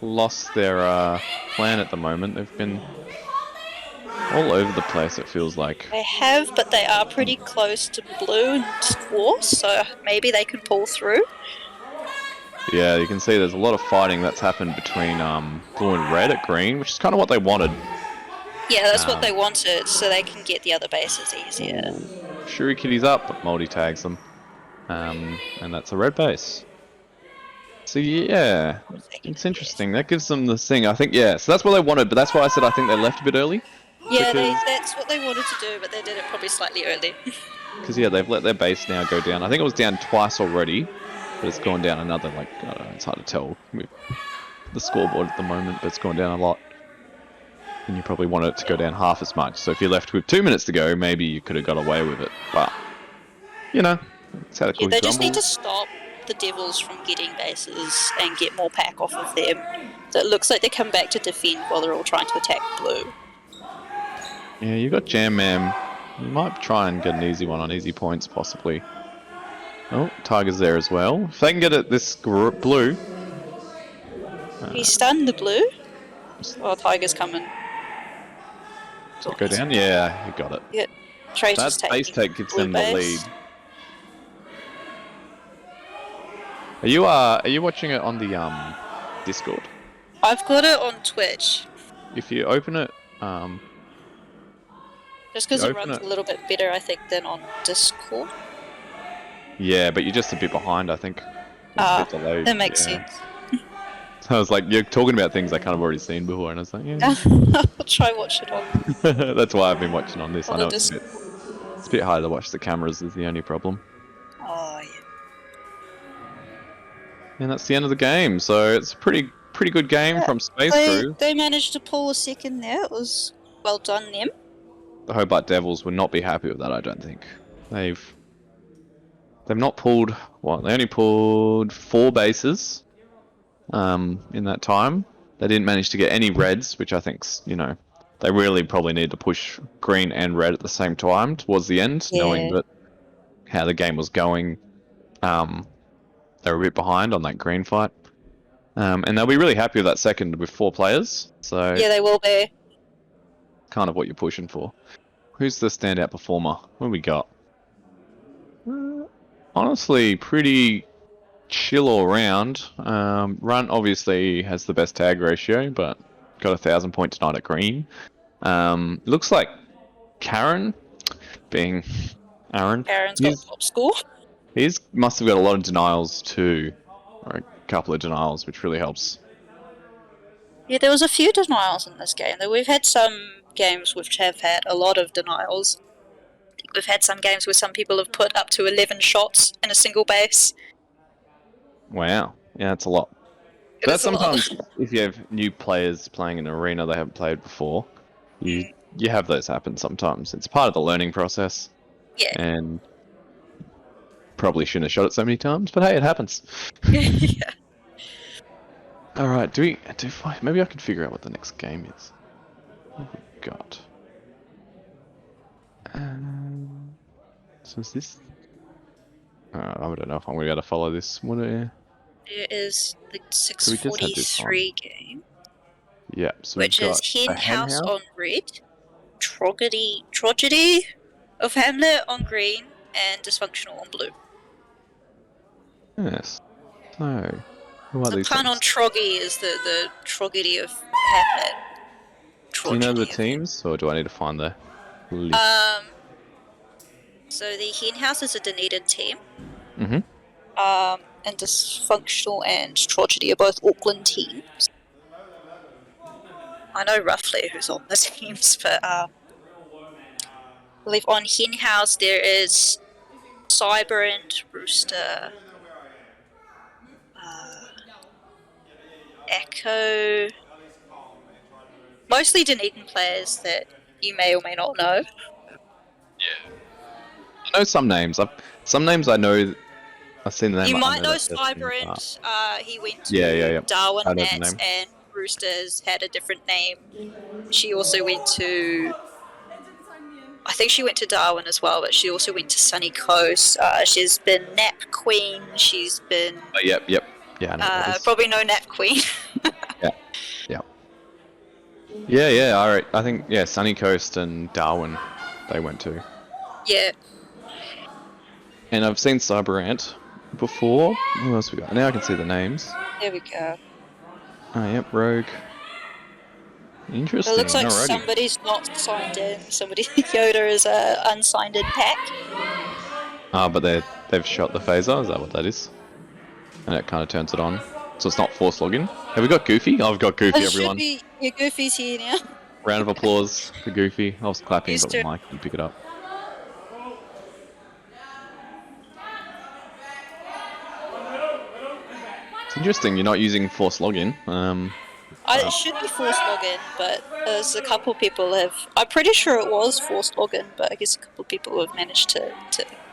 lost their plan at the moment. They've been all over the place. It feels like. They have, but they are pretty close to blue and dwarf, so maybe they can pull through. Yeah, you can see there's a lot of fighting that's happened between blue and red at green, which is kind of what they wanted. Yeah, that's what they wanted, so they can get the other bases easier. Shuri Kitty's up, but multi tags them, and that's a red base. So yeah, it's interesting. That gives them this thing. I think yeah. So that's what they wanted, but that's why I said I think they left a bit early. Yeah, because, that's what they wanted to do, but they did it probably slightly early. Because yeah, they've let their base now go down. I think it was down twice already, but it's gone down another. Like I don't know, it's hard to tell with the scoreboard at the moment, but it's gone down a lot. And you probably wanted it to go down half as much. So if you're left with 2 minutes to go, maybe you could have got away with it. But you know, it's had a Yeah, good they just grumble. need to stop the Devils from getting bases and get more pack off of them. So it looks like they come back to defend while they're all trying to attack blue. Yeah, you got Jam Man. You might try and get an easy one on easy points, possibly. Oh, Tiger's there as well. If they can get it this blue. He stunned the blue. Oh, Tiger's coming. Does it go down? Yeah, you got it. Yeah, Traitor's That base taking take gives blue them the base. lead. Are you watching it on the Discord? I've got it on Twitch, If you open it, just because it open runs it. a little bit better, I think, than on Discord. yeah, but you're just a bit behind, I think. It's a bit delayed. That makes yeah. sense. I was like, you're talking about things I kind of already seen before, and I was like, yeah. I'll try watch it on That's why I've been watching on this. I the know it's a bit harder to watch. The cameras is the only problem. Oh, yeah. And that's the end of the game. So it's a pretty good game from Space Crew. They managed to pull a second there. It was well done, them. The Hobart Devils would not be happy with that, I don't think. They've not pulled what? They only pulled 4 bases in that time. They didn't manage to get any reds, which I think's, they really probably need to push green and red at the same time towards the end, knowing that how the game was going. They were a bit behind on that green fight. And they'll be really happy with that second with 4 players. So Yeah, they will be. kind of what you're pushing for. Who's the standout performer? What have we got? Honestly, pretty chill all around. Runt obviously has the best tag ratio, but got 1,000 point tonight at green. Looks like Karen, being Aaron, Karen's got top score. must have got a lot of denials too, or a couple of denials, which really helps. Yeah, there was a few denials in this game. We've had some games which have had a lot of denials. We've had some games where some people have put up to 11 shots in a single base. Wow, yeah, that's a lot. That's sometimes if you have new players playing in an arena they haven't played before, you have those happen sometimes. It's part of the learning process. Yeah. And Probably shouldn't have shot it so many times, but hey, it happens. Yeah. All right, maybe I could figure out what the next game is. What have we got? So is this? I don't know if I'm going to be able to follow this. There is the So we just had this on. 643 game, Yeah. So we've which is got Hen a hen House house. on red, Tragedy of Hamlet on green, and Dysfunctional on blue. Yes. So who are The these pun on teams? Troggy is the tragedy of Hamlet. Do you know the Tragedy of teams, or do I need to find the list? So the Hen House is a Dunedin team. Mm-hmm. And Dysfunctional and Tragedy are both Auckland teams. I know roughly who's on the teams, but I believe on Hen House there is Cyberant, Rooster, Echo, mostly Dunedin players that you may or may not know. Yeah. I know some names. Some names I know. I've seen the name. You I might know that they've been Cyberant. He went to Yeah. Darwin I know the Nats, name. and Roosters had a different name. She also went to, I think she went to Darwin as well, but she also went to Sunny Coast. She's been Nap Queen. She's been. Yep. Yeah, I know what that is. Probably no Nap Queen. Yeah. All right. I think Sunny Coast and Darwin, they went to. Yeah. And I've seen Cyberant before. Who else we got? Now I can see the names. There we go. Oh, yep, Rogue. Interesting. It looks like Alrighty. somebody's not signed in. Somebody Yoda is a unsigned in pack. But they've shot the phaser. Is that what that is? And it kind of turns it on, so it's not forced login. Have we got Goofy? Oh, I've got Goofy. Everyone. Your Goofy's here now. Round of applause for Goofy. I was clapping, Used but to. the mic didn't pick it up. It's interesting. You're not using forced login. It should be forced login, but there's a couple people have. I'm pretty sure it was forced login, but I guess a couple people have managed to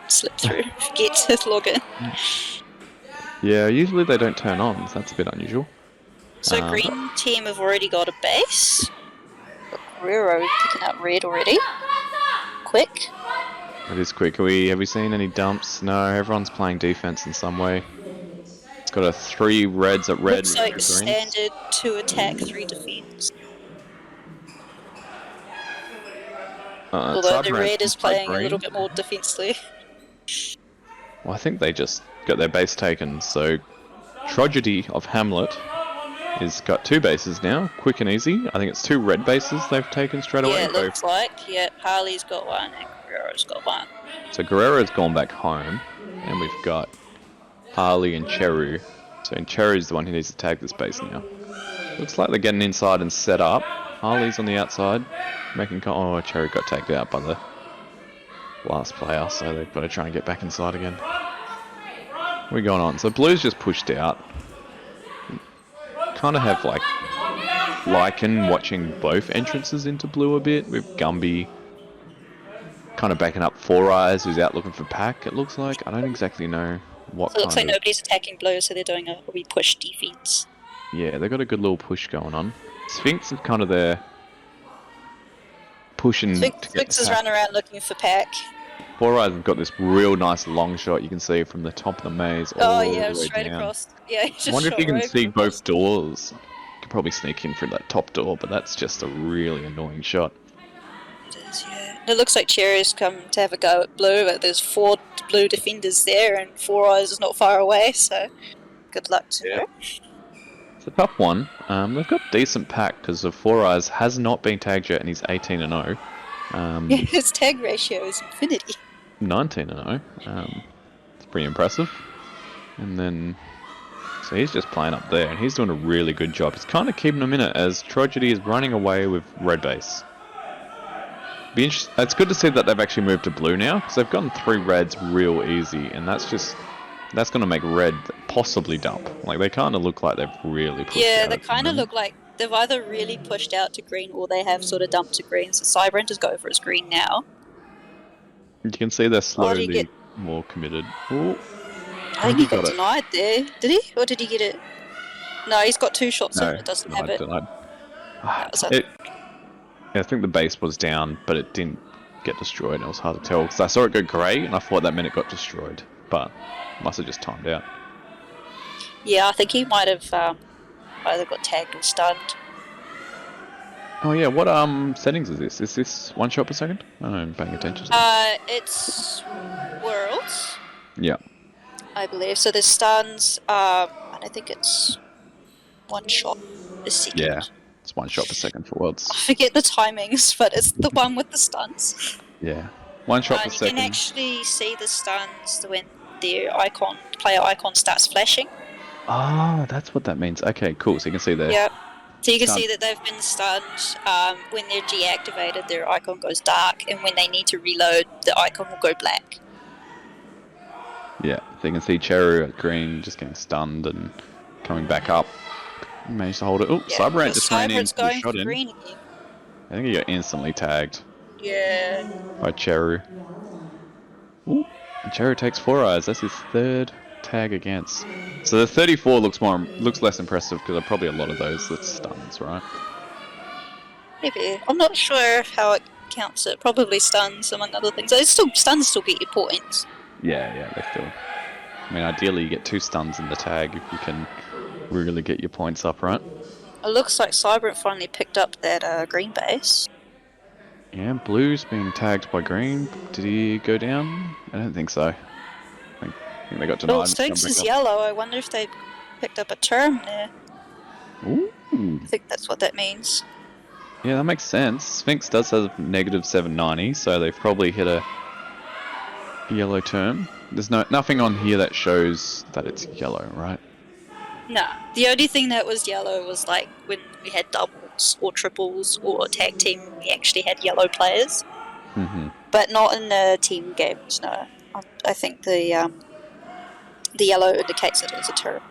slip through, get to login. Yeah, usually they don't turn on, so that's a bit unusual. So green team have already got a base. Guerrero picking up red already. Quick. It is quick. Have we seen any dumps? No, everyone's playing defense in some way. It's got 3 reds at red. Looks like standard 2 attack, 3 defense. Although the red is playing a little bit more defensively. Well, I think they just got their base taken. So, Tragedy of Hamlet is got 2 bases now, quick and easy. I think it's 2 red bases they've taken straight away. Yeah, it looks like. Yeah, Harley's got 1 and Guerrero's got 1. So Guerrero's gone back home, and we've got Harley and Cheru. So Cheru's the one who needs to tag this base now. Looks like they're getting inside and set up. Harley's on the outside, making. Oh, Cheru got tagged out by the last player, so they've got to try and get back inside again. We're going on. So Blue's just pushed out. Kind of have like Lycan watching both entrances into Blue a bit, with Gumby kind of backing up Four Eyes, who's out looking for pack. It looks like. I don't exactly know what. So it looks like nobody's attacking Blue, so they're doing a wee push defense. Yeah, they've got a good little push going on. Sphinx is kind of there pushing. Sphinx is running around looking for pack. Four Eyes have got this real nice long shot you can see from the top of the maze. Oh yeah, straight across. Yeah, I wonder if you can see both doors. You could probably sneak in through that top door, but that's just a really annoying shot. It is, yeah. It looks like Cherry's come to have a go at Blue, but there's 4 Blue defenders there, and Four Eyes is not far away, so good luck to her. It's a tough one. They've got decent pack because of Four Eyes has not been tagged yet, and he's 18-0. Yeah, his tag ratio is infinity. 19-0. It's pretty impressive. And then, so he's just playing up there, and he's doing a really good job. He's kind of keeping them in it as Tragedy is running away with red base. It's good to see that they've actually moved to blue now, because they've gotten 3 reds real easy, and that's going to make red possibly dump. Like, they kind of look like they've really pushed out. Yeah, they kind of look like they've either really pushed out to green or they have sort of dumped to green. So Cyberant is going for his green now. You can see they're slowly more committed. Ooh, I think he got it. denied there. Did he? Or did he get it? No, he's got 2 shots in No, and it doesn't have denied, it. denied. That was a Yeah, I think the base was down, but it didn't get destroyed. It was hard to tell because I saw it go grey, and I thought that meant it got destroyed, but must have just timed out. Yeah, I think he might have either got tagged or stunned. Oh yeah, what settings is this? Is this 1 shot per second? I'm paying attention to It's worlds, Yeah, I believe. So there's stuns, and I think it's 1 shot a second. yeah. It's 1 shot per second for worlds. I forget the timings, but it's the one with the stuns. Yeah, 1 shot per You second. can actually see the stuns when their player icon starts flashing. Ah, that's what that means. Okay, cool. So you can see there. Yep. So you can Stun. see that they've been stunned. When they're deactivated, their icon goes dark, and when they need to reload, the icon will go black. Yeah, so you can see Cheru at green just getting stunned and coming back up. Managed to hold it. Oh, Yeah, Cyberant just ran in, Cyberant's going shot for in. green again. I think he got instantly tagged Yeah. by Cheru. Ooh, and Cheru takes 4 eyes. That's his 3rd tag against. So the 34 looks less impressive because probably a lot of those that's stuns, right? Maybe. I'm not sure how it counts it. Probably stuns, among other things. Stuns still get you points. Yeah, they still. I mean, ideally you get 2 stuns in the tag if you can really get your points up, right? It looks like Cyberant finally picked up that green base. Yeah, blue's being tagged by green. Did he go down? I don't think so. I think they got denied. Well, Sphinx is yellow. I wonder if they picked up a term there. Ooh. I think that's what that means. Yeah, that makes sense. Sphinx does have negative 790, so they've probably hit a yellow term. There's nothing on here that shows that it's yellow, right? No. The only thing that was yellow was like when we had doubles or triples or tag team, we actually had yellow players. Mm-hmm. But not in the team games, no. I think the yellow indicates that it's a term.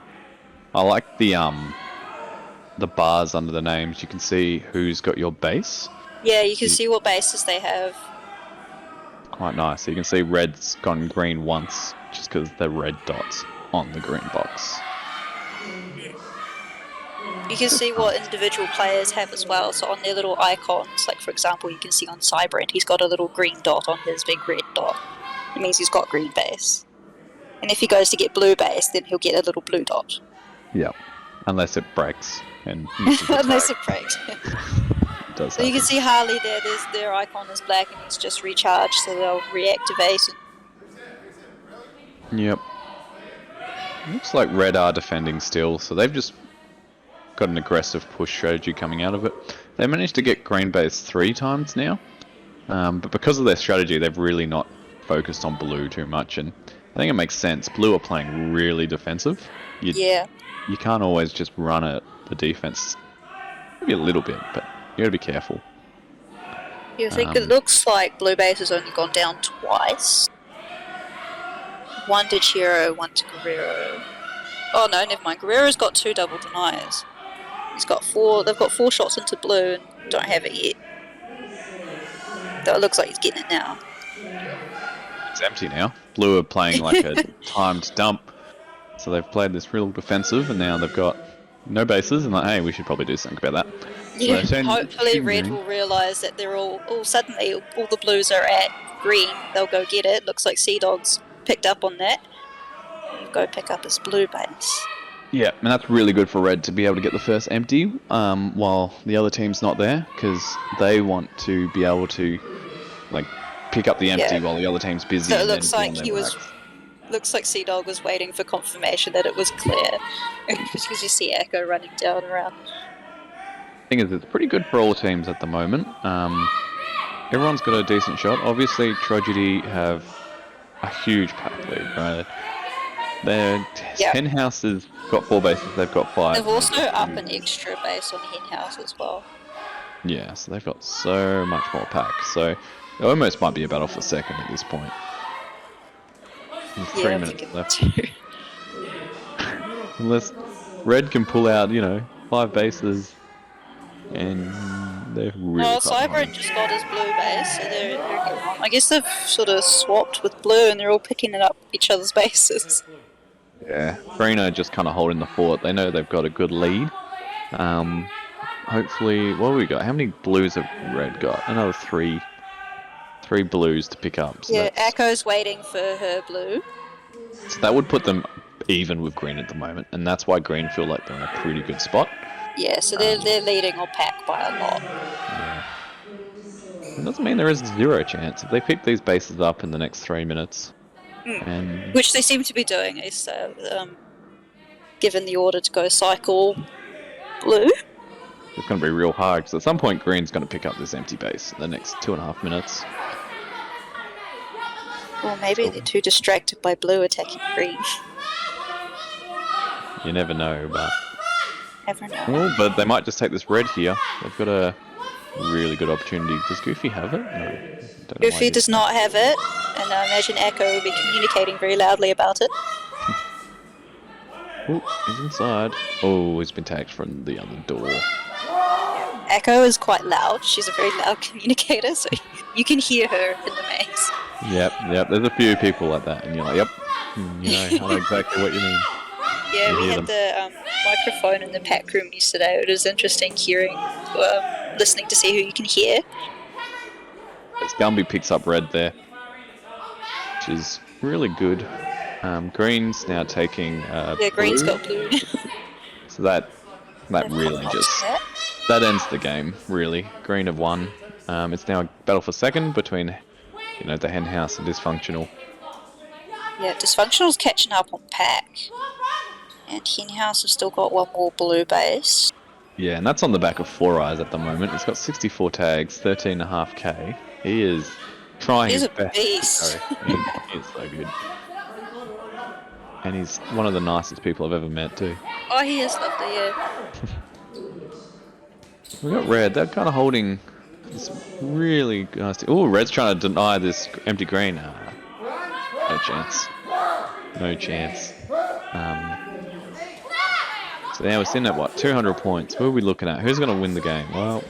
I like the bars under the names. You can see who's got your base. Yeah, you can see what bases they have. Quite nice. So you can see red's gone green once, just because they're red dots on the green box. You can see what individual players have as well. So on their little icons, like for example, you can see on Cyberant, he's got a little green dot on his big red dot. It means he's got green base. And if he goes to get blue base, then he'll get a little blue dot. Yep. Unless it breaks. And Unless it breaks. It does So you can happen. see Harley there, their icon is black and he's just recharged, so they'll reactivate. Yep. Looks like red are defending still, so they've just got an aggressive push strategy coming out of it. They managed to get green base 3 times now, but because of their strategy, they've really not focused on blue too much, and I think it makes sense. Blue are playing really defensive. Yeah. You can't always just run at the defense. Maybe a little bit, but you gotta be careful. You think it looks like blue base has only gone down twice. 1 to Chiro, 1 to Guerrero. Oh no, never mind. Guerrero's got 2 double deniers. They've got 4 shots into blue and don't have it yet. Though it looks like he's getting it now. It's empty now. Blue are playing like a timed dump. So they've played this real defensive, and now they've got no bases, and like, hey, we should probably do something about that. Yeah, So hopefully red will realise that they're all suddenly all the blues are at green. They'll go get it. Looks like Sea Dog's picked up on that. He'll go pick up his blue base. Yeah, and that's really good for red to be able to get the first empty while the other team's not there, because they want to be able to like pick up the empty while the other team's busy. So it and looks then like looks like Sea Dog was waiting for confirmation that it was clear, because you see Echo running down around. Thing is, it's pretty good for all teams at the moment. Everyone's got a decent shot. Obviously, Tragedy have a huge pack lead, right? Their hen house has got 4 bases. They've got 5. They've also up an extra base on hen house as well. Yeah, so they've got so much more pack. So it almost might be a battle for second at this point. There's 3 minutes left. Unless red can pull out, 5 bases and They're really Well, tough Cyber money. just got his blue base, so they're getting on. I guess they've sort of swapped with blue, and they're all picking it up each other's bases. Yeah, green are just kind of holding the fort. They know they've got a good lead. Hopefully, what have we got? How many blues have red got? Another three blues to pick up. So Yeah, Echo's waiting for her blue. that would put them even with green at the moment, and that's why green feel like they're in a pretty good spot. Yeah, so they're leading or pack by a lot. Yeah. It doesn't mean there is zero chance if they pick these bases up in the next 3 minutes. And Which they seem to be doing. Is given the order to go cycle blue. it's going to be real hard because at some point green's going to pick up this empty base in the next 2.5 minutes. Or maybe they're too distracted by blue attacking green. You never know, but Never know. oh, but they might just take this red here. They've got a really good opportunity. Does Goofy have it? No. Goofy does not have it, and I imagine Echo will be communicating very loudly about it. Oh, he's inside. Oh, he's been tagged from the other door. Echo is quite loud. She's a very loud communicator, so you can hear her in the maze. Yep. There's a few people like that, and you're like, yep. You know, I know exactly what you mean. Yeah, we had the microphone in the pack room yesterday. It was interesting listening to see who you can hear. As Gumby picks up red there, which is really good. Green's now taking Green's blue. got blue. So that really just that ends the game. Really, Green have won. It's now a battle for second between the hen house and Dysfunctional. Yeah, Dysfunctional's catching up on pack, and hen house has still got one more blue base. Yeah, and that's on the back of Four Eyes at the moment. He's got 64 tags, 13.5k. He is trying his best. He's a beast. He is so good. And he's one of the nicest people I've ever met too. Oh, he is lovely, yeah. We got red. They're kind of holding this really nice. Oh, red's trying to deny this empty green. No chance. No chance. So now we're sitting at what? 200 points. Who are we looking at? Who's going to win the game? Well,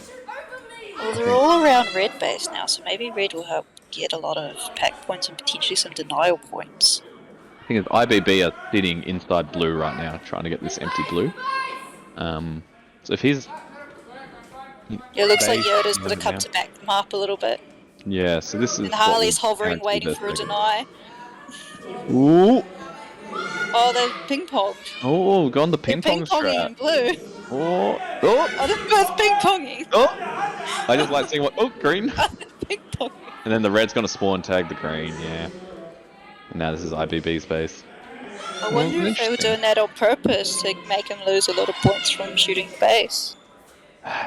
They're all around red base now, so maybe red will help get a lot of pack points and potentially some denial points. I think IBB are sitting inside blue right now, trying to get this empty blue. So if he's... It looks like Yoda's going to come to back them up a little bit. Yeah, so this is... And Harley's hovering, waiting for a deny. Ooh! Oh, they've ping-ponged. Oh, gone the ping-pong ping-ponging in blue. Oh, they're both ping-ponging. Oh! I just like seeing what... Oh, green. Ping-ponging. And then the red's going to spawn tag the green, yeah. And now this is IBB's base. I wonder if they were doing that on purpose to make him lose a lot of points from shooting the base.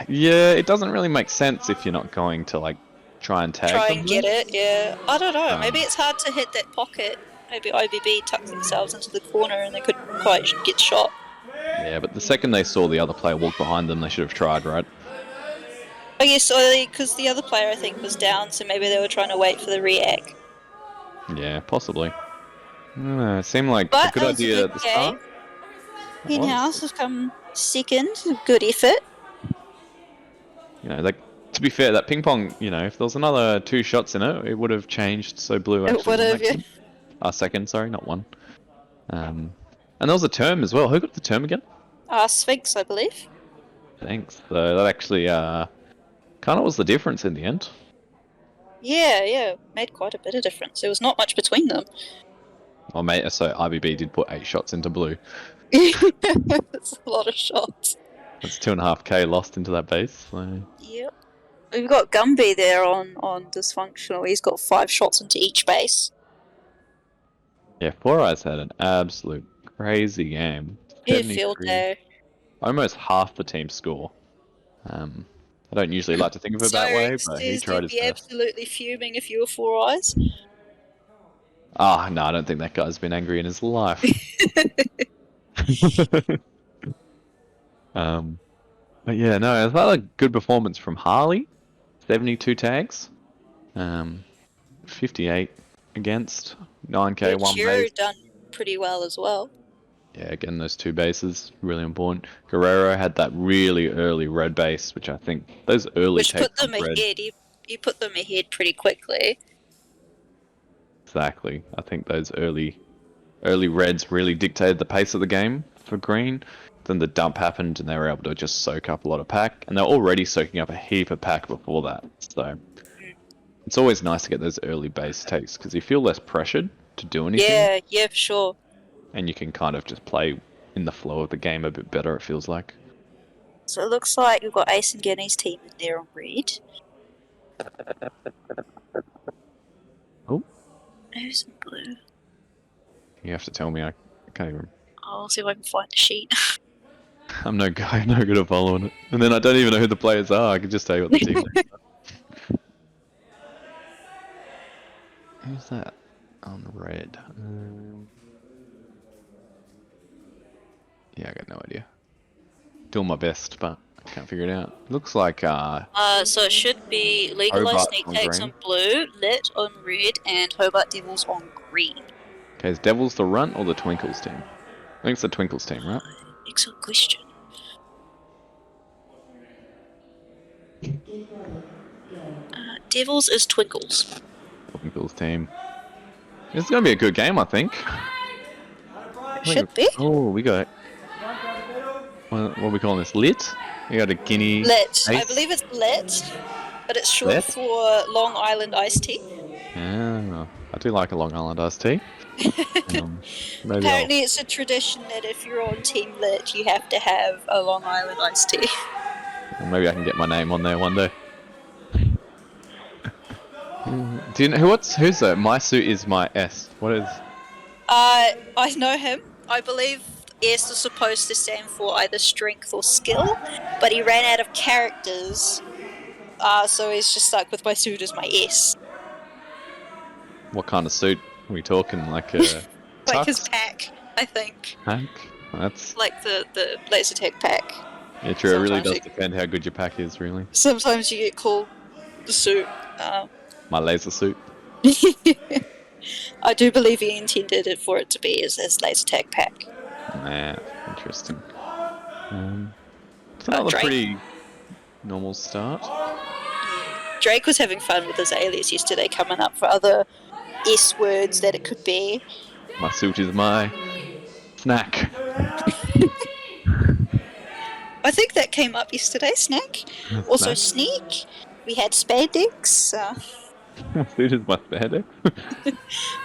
Yeah, it doesn't really make sense if you're not going to, like, try and tag them. Try and get it, yeah. I don't know, maybe it's hard to hit that pocket. Maybe IBB tucked themselves into the corner and they couldn't quite get shot. Yeah, but the second they saw the other player walk behind them, they should have tried, right? I guess, because the other player, I think, was down, so maybe they were trying to wait for the react. Yeah, possibly. It seemed like a good idea at the start. Hen house has come second. Good effort. To be fair, that ping pong, if there was another 2 shots in it, it would have changed. So blue actually. It would have, yeah. Second, sorry, not one. And there was a term as well. Who got the term again? Sphinx, I believe. Thanks. So that actually kind of was the difference in the end. Yeah, made quite a bit of difference. There was not much between them. Oh, mate, so IBB did put 8 shots into blue. That's a lot of shots. That's 2.5k lost into that base. So. Yep. We've got Gumby there on Dysfunctional. He's got 5 shots into each base. Yeah, Four Eyes had an absolute crazy game. Good field there. Almost half the team score. I don't usually like to think of it that way, but he tried his best. You'd be absolutely fuming if you were Four Eyes. No, I don't think that guy's been angry in his life. But yeah, no, it's not a good performance from Harley. 72 tags. 58 against 9k one base. Done pretty well as well. Yeah, getting those two bases, really important. Guerrero had that really early red base, which I think those early Which put takes on them red. ahead. You put them ahead pretty quickly. Exactly. I think those early reds really dictated the pace of the game for green. Then the dump happened and they were able to just soak up a lot of pack. And they're already soaking up a heap of pack before that. So it's always nice to get those early base takes because you feel less pressured to do anything. Yeah, for sure. And you can kind of just play in the flow of the game a bit better, it feels like. So it looks like we've got Ace and Guinea's team in there on red. Oh, Who's in blue? you have to tell me. I can't even. I'll see if I can find the sheet. I'm no guy, no good at following it. And then I don't even know who the players are. I can just tell you what the team names are. Who's that on red? Yeah, I got no idea. Doing my best, but I can't figure it out. Looks like So it should be Legalized Hobart Sneak on Takes green. on blue, Lit on red, and Hobart Devils on green. Okay, is Devils the runt or the Twinkles team? I think it's the Twinkles team, right? Excellent question. Devils is Twinkles. Twinkles team. It's gonna be a good game, I think. Should be. Oh, we got what are we calling this? Lit? We got a Guinea. Lit. I Ace? believe it's Lit, but it's short Lit? for Long Island Iced Tea. Yeah, I do like a Long Island iced tea. Maybe Apparently, it's a tradition that if you're on Team Lit, you have to have a Long Island Iced Tea. maybe I can get my name on there one day. Do you know who's that? My suit is my S. What is? I know him. I believe S is supposed to stand for either strength or skill, but he ran out of characters, so he's just stuck with my suit as my S. What kind of suit are we talking? Like a Like his tux? pack, I think. Pack? That's Like the laser tag pack. yeah, true. It really Sometimes does you- depend how good your pack is, really. Sometimes you get called the suit. My laser suit. I do believe he intended it for it to be as laser tag pack. Nah, interesting. It's another Drake. pretty normal start. Drake was having fun with his alias yesterday, coming up for other S words that it could be. My suit is my snack. I think that came up yesterday, Snack. Also, Sneak. We had Spandex. My suit is my spandex.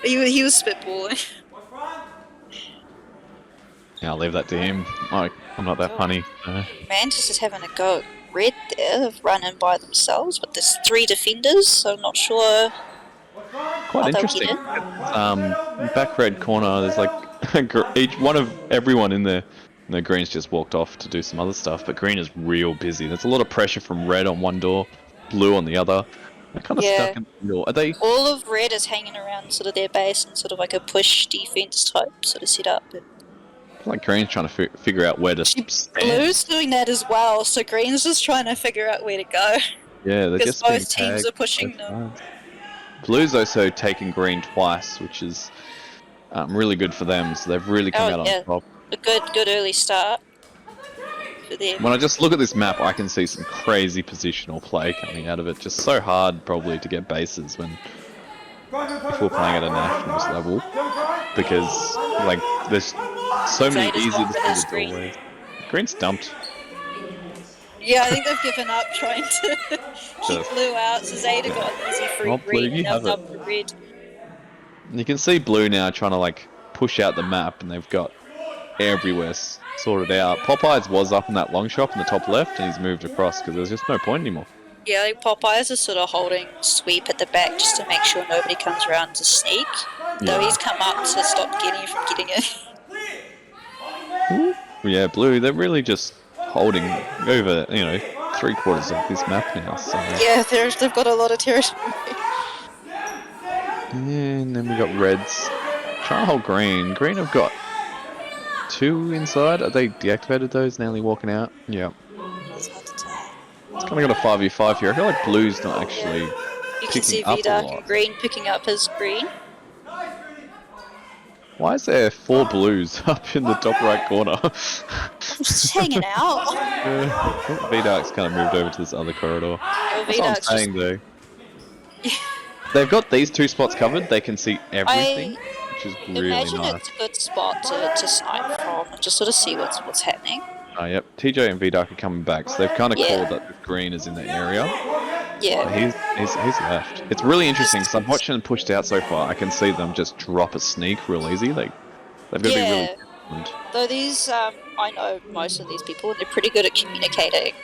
He was spitballing. Yeah, I'll leave that to him. I'm not that funny. Mantis is having a go at red there, running by themselves, but there's 3 defenders, so I'm not sure. Quite interesting. Back red corner, there's like each one of everyone in there. No, green's just walked off to do some other stuff, but green is real busy. There's a lot of pressure from red on one door, blue on the other. They're kind of stuck in the middle. Are they? All of red is hanging around sort of their base and sort of like a push defense type sort of setup. Like green's trying to figure out where to stand. Blue's doing that as well, so green's just trying to figure out where to go. Yeah, they're Because just being both teams tagged are pushing both them. sides. Blue's also taken green twice, which is really good for them. So they've really come out on top. A good early start for them. When I just look at this map, I can see some crazy positional play coming out of it. Just so hard, probably, to get bases when if we're playing at a nationals level, because like there's so many Zeta's easy gone for his defended green. doorways. Green's dumped. Yeah, I think they've given up trying to keep blue out, so Zeta got an easy free Oh, Blue, green you and have now it. up for red. You can see blue now trying to like push out the map, and they've got everywhere sorted out. Popeyes was up in that long shot in the top left, and he's moved across because there's just no point anymore. Yeah, I think Popeyes is sort of holding sweep at the back just to make sure nobody comes around to sneak. Though he's come up to stop Guinea from getting it. Yeah, blue, they're really just holding over, 3/4 of this map now. So. Yeah, they've got a lot of territory. And then we got reds trying to hold green. Green have got 2 inside. Are they deactivated those? Nearly walking out. Yeah. It's hard to tell. It's kind of got a 5v5 here. I feel like blue's not actually You can picking see up a V-Dark lot. and Green picking up his green. Why is there 4 blues up in the top right corner? I'm just hanging out. V-Dark's kind of moved over to this other corridor. Your That's what I'm VDAR's just. saying, though. They've got these 2 spots covered. They can see everything, I which is really imagine nice. it's a good spot to snipe from and just sort of see what's happening. Oh, yep. TJ and V-Dark are coming back, so they've kind of Yeah. called that this green is in the area. Yeah. He's left. It's really interesting because I'm watching them pushed out so far. I can see them just drop a sneak real easy. Like they've got to be really disciplined. Though these, I know most of these people, and they're pretty good at communicating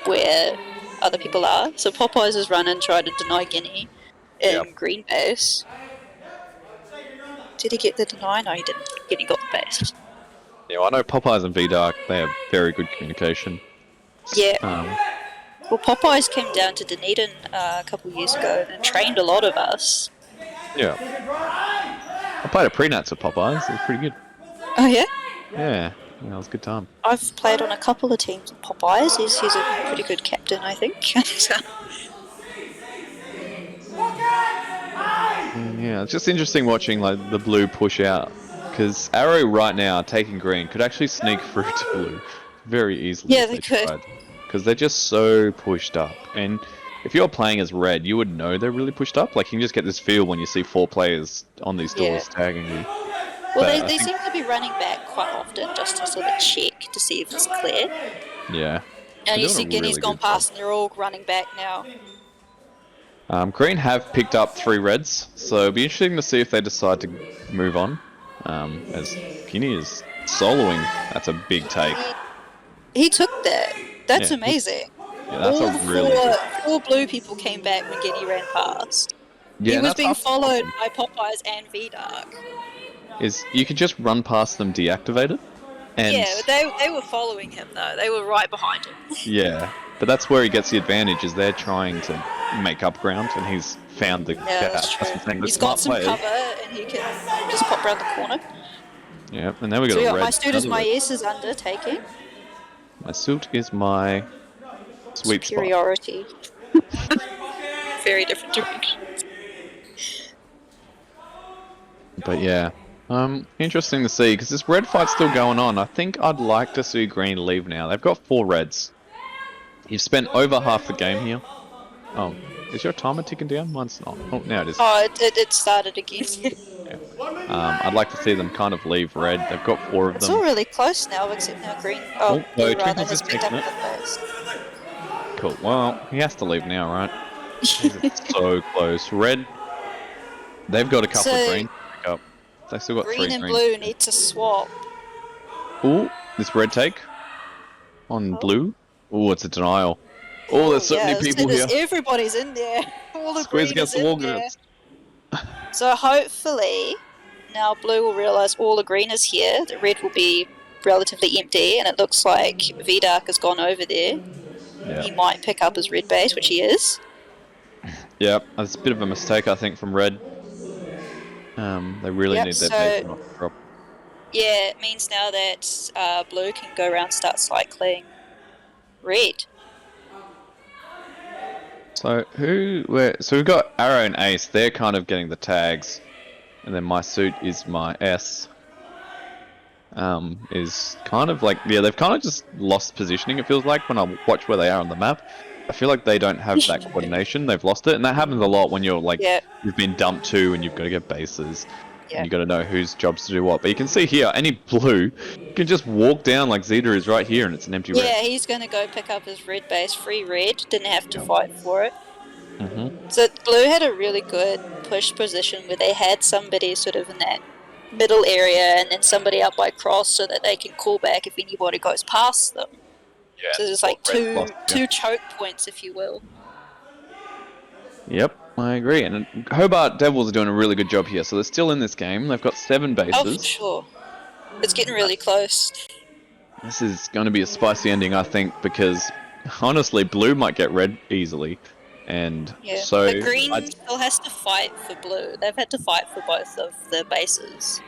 where other people are. So Popeyes has run and tried to deny Guinea in green base. Did he get the deny? No, he didn't. Guinea got the base. Yeah, well, I know Popeyes and V-Dark, they have very good communication. Yeah. Well, Popeyes came down to Dunedin a couple of years ago and trained a lot of us. Yeah. I played a pre-nats at Popeyes. It was pretty good. Oh, yeah? Yeah, it was a good time. I've played on a couple of teams at Popeyes. He's a pretty good captain, I think. Yeah, it's just interesting watching like the blue push out because Arrow right now taking green could actually sneak through to blue very easily. Yeah, they could. Because they're just so pushed up. And if you're playing as red, you would know they're really pushed up. Like you can just get this feel when you see 4 players on these doors tagging you. Well, they seem to be running back quite often just to sort of check to see if it's clear. Yeah. And you see Guinea's gone past and they're all running back now. Green have picked up 3 reds, so it'll be interesting to see if they decide to move on. As Guinea is soloing, that's a big take. He took that. That's amazing. Yeah, that's all a really good... 4 blue people came back when Guinea ran past. Yeah, he was being followed by Popeyes and V-Dark. You could just run past them deactivated. And yeah, they were following him though. They were right behind him. Yeah, but that's where he gets the advantage. Is they're trying to make up ground, and he's found the gap. That's true. He's got some cover, and he can just pop around the corner. Yeah, and then we got a red. My suit is my S is undertaking. My suit is my sweet superiority. Very different directions. But yeah. Interesting to see, because this red fight's still going on. I think I'd like to see green leave now. They've got 4 reds. You've spent over half the game here. Oh, is your timer ticking down? Mine's not. Oh, now it is. Oh, it started again. Yeah. I'd like to see them kind of leave red. They've got 4 of them. It's all really close now, except now green. Oh, blue rather has picked up the first. Cool. Well, he has to leave now, right? It's so close. Red, they've got a couple of green to pick up. They still got 3 green and blue need to swap. Ooh, this red take on blue. Ooh, it's a denial. Oh, there's so many people here. Everybody's in there. All the Squeeze green against is the wall, in there. So hopefully now blue will realise all the green is here. The red will be relatively empty, and it looks like V-Dark has gone over there. Yeah. He might pick up his red base, which he is. Yeah, that's a bit of a mistake, I think, from red. They really need that base not to drop. Yeah, it means now that blue can go around and start cycling red. So so we've got Arrow and Ace. They're kind of getting the tags, and then my suit is my S. Is kind of like they've kind of just lost positioning. It feels like when I watch where they are on the map. I feel like they don't have that coordination. They've lost it, and that happens a lot when you're like you've been dumped to and you've got to get bases. Yeah. And you got to know whose jobs to do what. But you can see here, any blue can just walk down like Zeta is right here, and it's an empty red. Yeah, he's going to go pick up his red base, free red. Didn't have to fight for it. So blue had a really good push position where they had somebody sort of in that middle area, and then somebody up by cross so that they can call back if anybody goes past them. Yeah, so there's like two choke points, if you will. Yep, I agree. And Hobart Devils are doing a really good job here. So they're still in this game. They've got 7 bases. Oh, for sure. It's getting really close. This is going to be a spicy ending, I think, because honestly, blue might get red easily. And so but green still has to fight for blue. They've had to fight for both of the bases.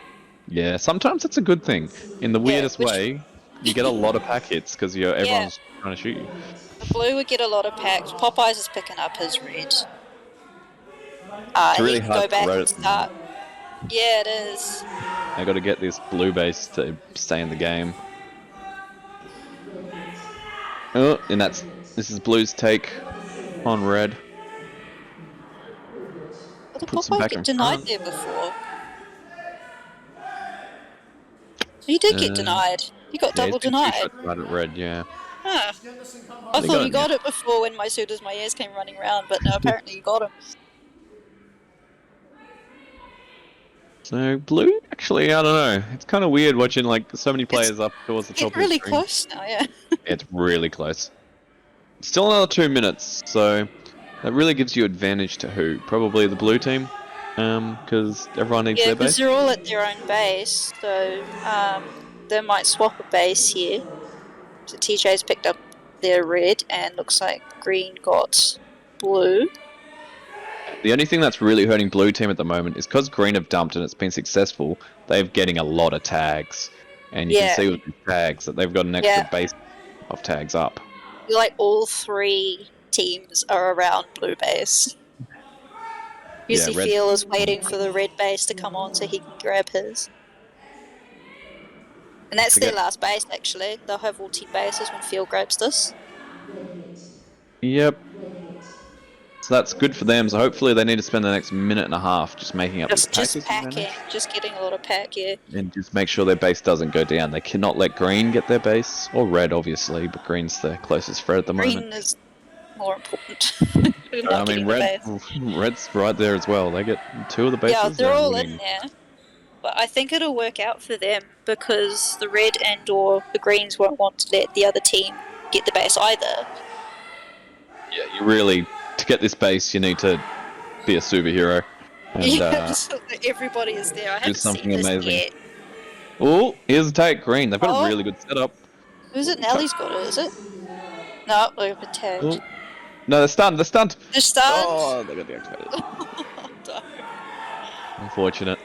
Yeah, sometimes it's a good thing. In the weirdest way, you get a lot of pack hits because everyone's trying to shoot you. The blue would get a lot of packs. Popeyes is picking up his red. It's really he can hard go back to and start Yeah, it is. I got to get this blue base to stay in the game. Oh, and this is blue's take on red. Well, the Puts them Popeye back get in denied front. there before. He did get Uh, denied. He got yeah, he's double been two denied. shots right at red. Yeah, Huh. I but he thought got he it now. got it before when my suitors, my ears came running around, but no, apparently he got him. So blue, actually, I don't know. It's kind of weird watching like so many It's players up towards the top getting of the really screen. close now, yeah. It's really close. Still another 2 minutes, so that really gives you advantage to who? Probably the blue team, because everyone needs Yeah, their because base. they're all at their own base, so they might swap a base here. So TJ's picked up their red, and looks like green got blue. The only thing that's really hurting blue team at the moment is because green have dumped and it's been successful. They're getting a lot of tags, and you can Yeah, see with the tags that they've got an extra yeah. base of tags up. Like all three teams are around blue base. You Yeah, see, red. Feel is waiting for the red base to come on so he can grab his. And that's their Forget. last base, actually. They'll have all team bases when Feel grabs this. Yep. So that's good for them. So hopefully they need to spend the next minute and a half just making up this Just tactics packing, advantage. just getting a lot of pack, yeah. And just make sure their base doesn't go down. They cannot let green get their base, or red obviously, but green's the closest threat at the moment. Green is more important. I Not mean, getting the red, base. red's right there as well. They get two of the Yeah, bases, they're they're all in winning. there. But I think it'll work out for them because the red and or the greens won't want to let the other team get the base either. Yeah, you really, to get this base, you need to be a superhero and Yeah, so everybody is there. I do haven't seen something this amazing. yet. Oh, here's a take green. They've got a Oh, really good setup. who's it? Nellie's got it, is it? No, we've been tagged. Oh, no, they're stunned. They're stunned. They're stunned. Oh, they got deactivated. Oh, no. Unfortunate.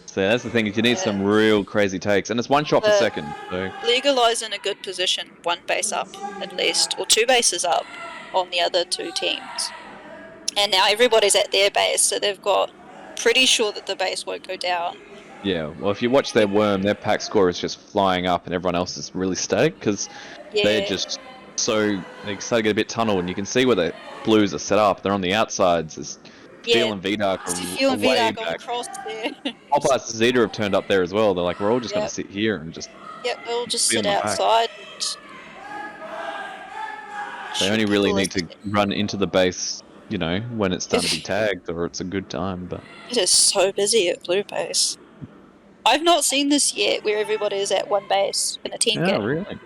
So that's the thing, is you need Yeah. some real crazy takes, and it's one shot per The second. So Liga lies in a good position, one base up at least, or two bases up on the other two teams. And now everybody's at their base, so they've got pretty sure that the base won't go down. yeah, well, if you watch their worm, their pack score is just flying up, and everyone else is really static because they're Yeah, just they start to get a bit tunnel, and you can see where the blues are set up. They're on the outsides. There's yeah. Feel and VDark Steel are and way VDAC on back. cross there. Popeyes and Zeta have turned up there as well. They're like, we're all just going Yep, to sit here and just yep, they'll just be on sit the pack. outside and They shoot only really people as need to run into the base, when it's done to be tagged or it's a good time. But it is so busy at blue base. I've not seen this yet where everybody is at one base in a team yeah, game. really.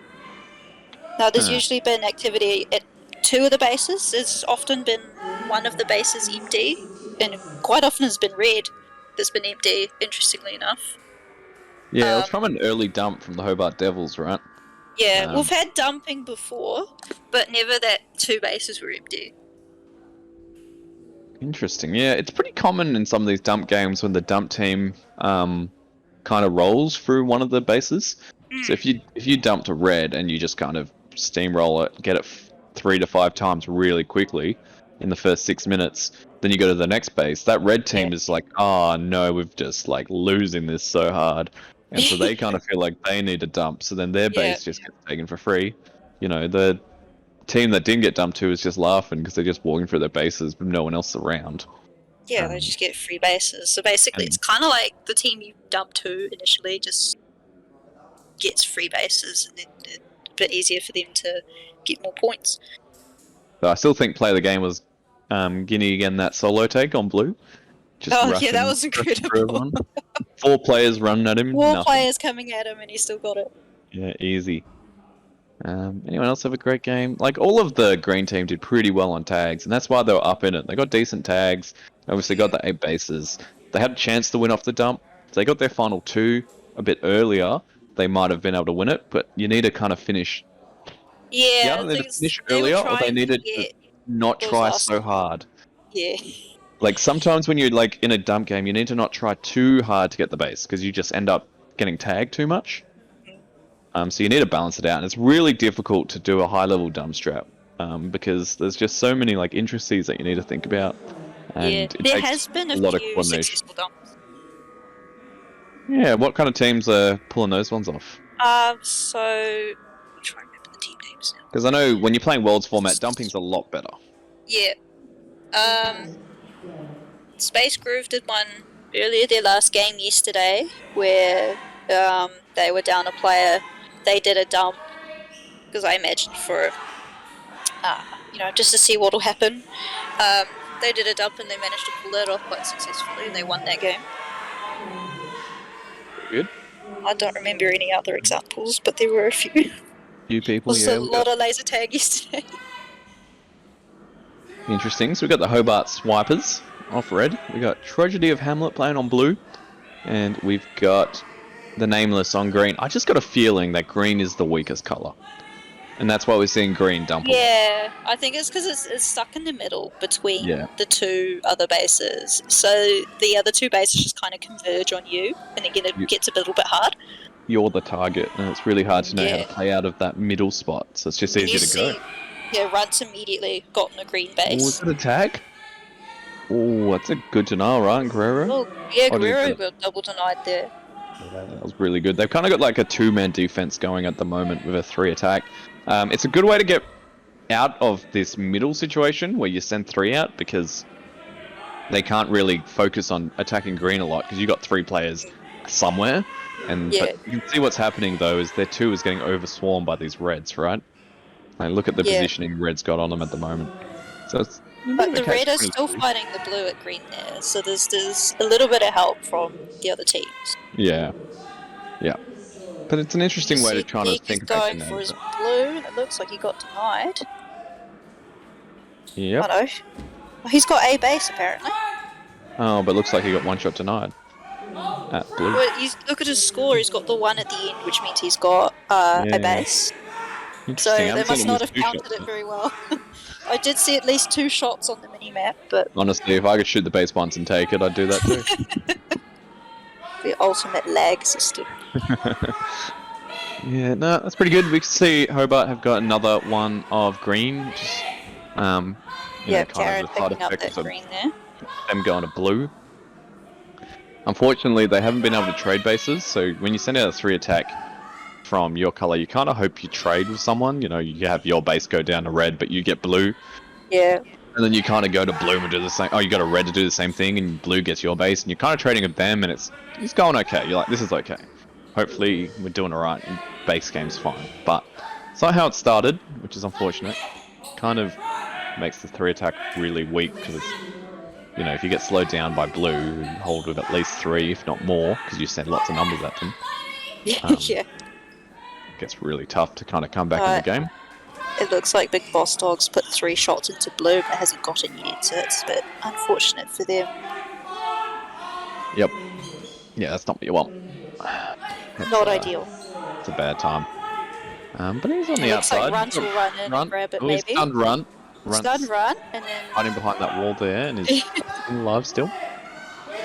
Now, there's Huh. usually been activity at two of the bases. There's often been one of the bases empty, and quite often has been red that's been empty, interestingly enough. Yeah, it was Um, from an early dump from the Hobart Devils, right? yeah, we've Um, had dumping before, but never that two bases were empty. Interesting. Yeah, it's pretty common in some of these dump games when the dump team kind of rolls through one of the bases. So Mm, if you dump to red and you just kind of steamroll it, get it 3 to 5 times really quickly in the first 6 minutes, then you go to the next base. That red yeah. team is like, oh no, we've just like losing this so hard, and so they kind of feel like they need to dump. So then their Yeah, base just gets taken for free. The team that didn't get dumped to is just laughing because they're just walking through their bases with no one else around. yeah, they Um, just get free bases. So basically, it's and kind of like the team you dump to initially just gets free bases, and then it's a bit easier for them to get more points. but I still think play of the game was Guinea again, that solo take on blue, just Oh yeah, that rushing was through incredible. everyone. 4 players running at him, Four nothing. players coming at him, and he still got it. Yeah, easy. Anyone else have a great game? Like all of the green team did pretty well on tags, and that's why they were up in it. They got decent tags. Obviously, got the 8 bases. They had a chance to win off the dump. If they got their final 2 a bit earlier, they might have been able to win it. But you need to kind of finish. You Yeah, either the need thing to is, finish they were earlier, or they trying to needed to get not those try last. so hard. Yeah, Like sometimes when you're like in a dump game, you need to not try too hard to get the base because you just end up getting tagged too much. So you need to balance it out, and it's really difficult to do a high level dump strap because there's just so many like intricacies that you need to think about. and it there takes has been a a lot of few coordination. successful dumps. Yeah, what kind of teams are pulling those ones off? So I'll try and remember the team names now. Because I know when you're playing Worlds format, dumping's a lot better. Yeah. Space Groove did one earlier their last game yesterday where they were down a player. They did a dump because I imagined for just to see what will happen. They did a dump and they managed to pull that off quite successfully and they won that game. Pretty good. I don't remember any other examples, but there were a few. Few people, Was yeah. a lot of laser tag yesterday. Interesting. So we got the Hobart Swipers off red. We got Tragedy of Hamlet playing on blue. And we've got the Nameless on green. I just got a feeling that green is the weakest color. And that's why we're seeing green dump a lot. Yeah, I think it's because it's stuck in the middle between Yeah. the two other bases. So the other two bases just kind of converge on you, and again it gets a little bit hard. You're the target, and it's really hard to know how to Yeah. play out of that middle spot. So it's just And easier you to go. see, Runts immediately got in a green Oh, is base. that a tag? Oh, that's a good to know, right, Guerrero? Oh, yeah, Oh, did he Guerrero get it? got double denied there. Yeah, that was really good. They've kind of got like a two-man defense going at the moment with a 3 attack. It's a good way to get out of this middle situation where you send 3 out because they can't really focus on attacking green a lot because you got 3 players somewhere. Yeah. But you can see what's happening though is their 2 is getting overswarmed by these reds, right? Like look at the Yeah. positioning red's got on them at the moment. So it's a bit But of a the red is catch-22. still fighting the blue at green there, so there's a little bit of help from the other teams. Yeah. Yeah. But it's an interesting way to try to Nick is think about going getting for out his of it. blue, and it looks like he got denied. Yep. Oh no. Oh, he's got A base apparently. Oh, but looks like he got 1 shot denied. At blue. Well, look at his score, he's got the 1 at the end, which means he's got Yeah. a base. So Interesting. I they haven't seen must him not miss have 2 counted shots. it very well. I did see at least 2 shots on the mini-map, but Honestly, if I could shoot the base once and take it, I'd do that too. the ultimate lag system. Yeah, no, that's pretty good. We can see Hobart have got another one of green, which is, Yeah, kind Karen of the side picking up effects that of green there. them going to blue. Unfortunately, they haven't been able to trade bases, so when you send out a 3 attack from your color, you kind of hope you trade with someone. You know, you have your base go down to red, but you get blue. Yeah. And then you kind of go to blue and do the same. Oh, you got a red to do the same thing, and blue gets your base, and you're kind of trading with them, and it's going okay. You're like, this is okay. Hopefully, we're doing alright, and base game's fine. But it's not how it started, which is unfortunate. Kind of makes the 3 attack really weak because it's, if you get slowed down by blue, you hold with at least 3, if not more, because you send lots of numbers at them. Yeah. It gets really tough to kind of come back in the game. It looks like Big Boss Dog's put 3 shots into blue, but hasn't gotten yet, so it's a bit unfortunate for them. Yep. Yeah, that's not what you want. Not ideal. It's a bad time. But he's on the Looks outside. like Runt will run in and grab it, He's maybe. stunned Runt. Stunned Run, and then Hiding behind that wall there, and is alive still.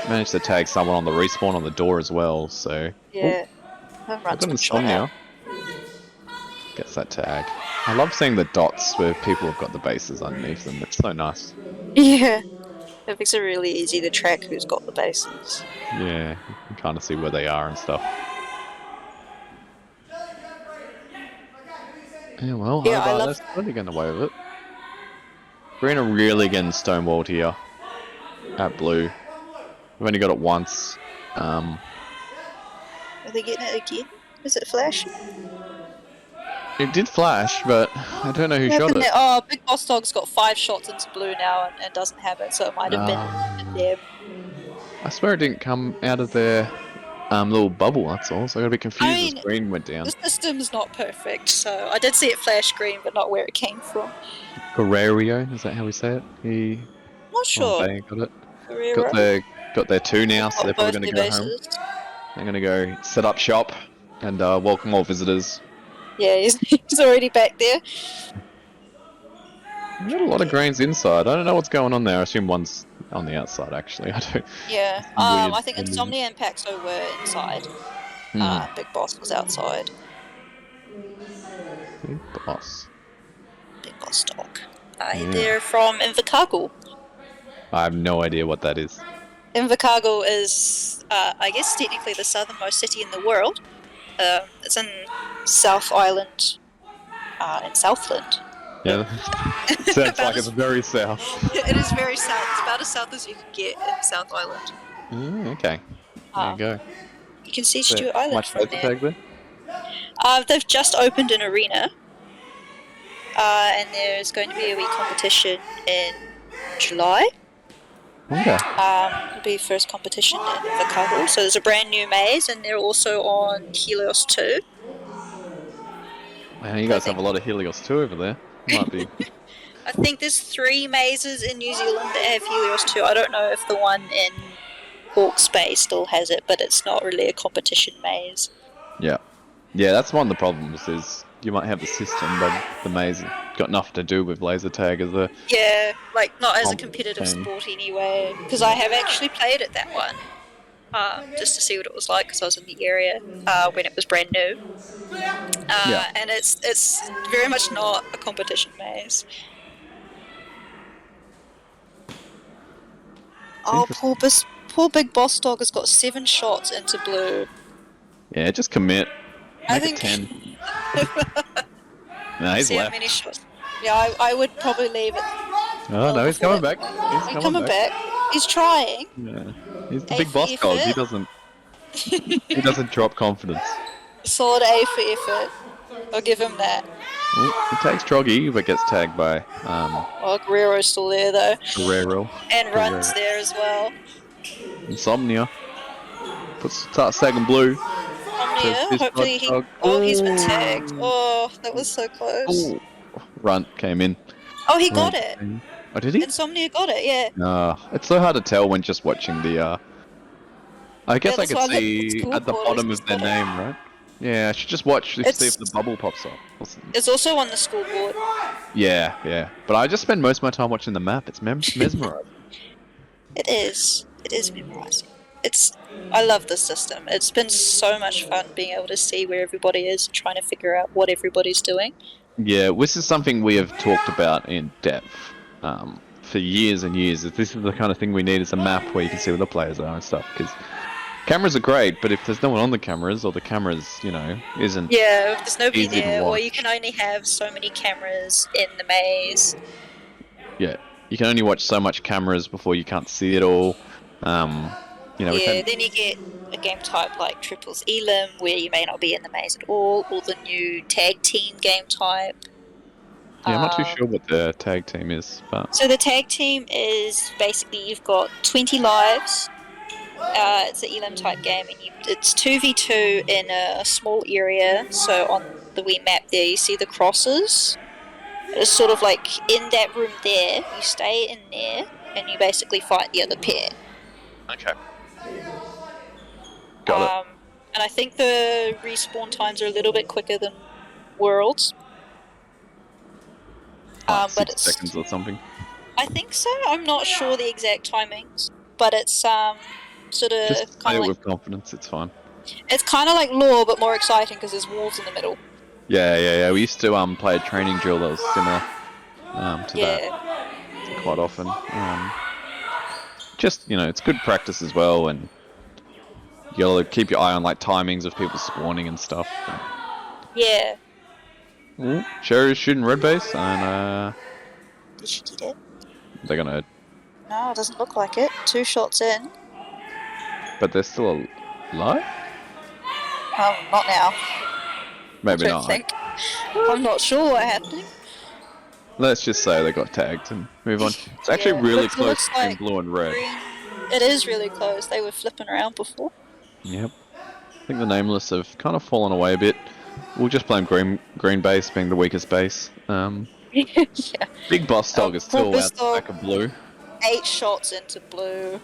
Managed to tag someone on the respawn on the door as well, so... yeah. I've Runt's got been shot out. Insomnia. Gets that tag. I love seeing the dots where people have got the bases underneath them. It's so nice. Yeah. It makes it really easy to track who's got the bases. Yeah, you can kind of see where they are and stuff. Yeah, well, Yeah, I Hobart, love- that's really getting away with it. Green are really getting stonewalled here. At blue. We've only got it once. Are they getting it again? Is it flashing? It did flash, but I don't know who Yeah, shot isn't it. Oh, Big Boss Dog's got 5 shots into blue now and doesn't have it, so it might have been them. I swear it didn't come out of their little bubble, that's all. So I got a bit confused as green went down. The system's not perfect, so I did see it flash green, but not where it came from. Guerrero, is that how we say it? Not sure. They got it. Guerrero. Got their 2 now, so they're probably Both going to their go home. bases. They're going to go set up shop and welcome all visitors. Yeah, he's already back there. We've got a lot of greens inside. I don't know what's going on there. I assume one's on the outside, actually. I don't. Yeah. Weird. I think Insomnia and Paxo were inside. Big Boss was outside. Big Boss. Big Boss Dog. They're from Invercargill. I have no idea what that is. Invercargill is, I guess, technically the southernmost city in the world. It's in South Island, in Southland. Yeah, sounds About like it's as very south. it is very south. It's about as south as you can get in the South Island. Okay, there you Um, go. you can see So, Stewart Island much from laser there. tag there? They've just opened an arena, and there's going to be a wee competition in July. Okay. It'll be first competition in Invercargill. So there's a brand new maze, and they're also on Helios 2. Man, you So guys have a lot of Helios too over there. Might be. I think there's 3 mazes in New Zealand that have Helios 2. I don't know if the one in Hawke's Bay still has it, but it's not really a competition maze. Yeah. Yeah, that's one of the problems is you might have the system, but the maze has got nothing to do with laser tag as a Yeah, like not as a competitive competition. sport anyway. Because I have actually played at that one, just to see what it was like. Because I was in the area when it was brand new, Yeah. and it's very much not a competition maze. Oh, Interesting. poor big boss dog has got 7 shots into blue. Yeah, just commit. I Make it think 10. No, he's see how many left. shots. Yeah, I would probably leave it Oh, well no, he's before coming that. back. He's He's coming coming back. back. He's trying. Yeah. He's the A big for boss dog. He effort. doesn't drop confidence. Solid A for effort. I'll give him that. Ooh, he takes Troggy, but gets tagged by Well, Guerrero's still there though, Guerrero. and Run's there as well. Insomnia. Starts tagging blue. Says Omnia, this hopefully he. dog. Oh, he's been tagged. Oh, that was so close. Oh. Runt came in. Oh, he got Runt it. came in. Oh, did he? Insomnia got it. Yeah. It's so hard to tell when just watching the. I guess Yeah, I that's could why I looked at see the at the scoreboard, bottom he's of their got it. name, right? Yeah, I should just watch to see if the bubble pops up. It's also on the scoreboard. Yeah, yeah. But I just spend most of my time watching the map. It's mesmerizing. It is. It is memorizing. It's. I love this system. It's been so much fun being able to see where everybody is and trying to figure out what everybody's doing. Yeah, this is something we have talked about in depth for years and years. This is the kind of thing we need is a map where you can see where the players are and stuff. Because cameras are great, but if there's no one on the cameras or the cameras, isn't Yeah, if there's nobody easy to there, or watch. you can only have so many cameras in the maze. Yeah, you can only watch so much cameras before you can't see it all. Yeah, then you get a game type like Triples Elim, where you may not be in the maze at all, or the new tag team game type. Yeah, I'm not too sure what the tag team is, but So the tag team is basically you've got 20 lives. It's an Elim type game, and it's 2v2 in a small area. So on the Wii map there, you see the crosses. It's sort of like in that room there. You stay in there, and you basically fight the other pair. okay, got it. And I think the respawn times are a little bit quicker than Worlds. Like But 6 it's. seconds or something. I think so. I'm not sure the exact timings, but it's sort of Just kind say of it like with confidence. It's fine. it's kind of like Law, but more exciting because there's walls in the middle. Yeah. We used to play a training drill that was similar to that quite often. Just it's good practice as well, and you gotta keep your eye on like timings of people spawning and stuff. Yeah. Sherry's shooting red base, and Did she get it? they're gonna, No, it doesn't look like it. 2 shots in. but they're still alive. Not now. Maybe I don't not. think. I'm not sure what happened. Let's just say they got tagged and move on. It's actually really It close looks between like blue and red. green. It is really close. They were flipping around before. Yep. I think the nameless have kind of fallen away a bit. We'll just blame green base being the weakest base. Yeah. Big boss dog is still Boss out the dog. back of blue. 8 shots into blue.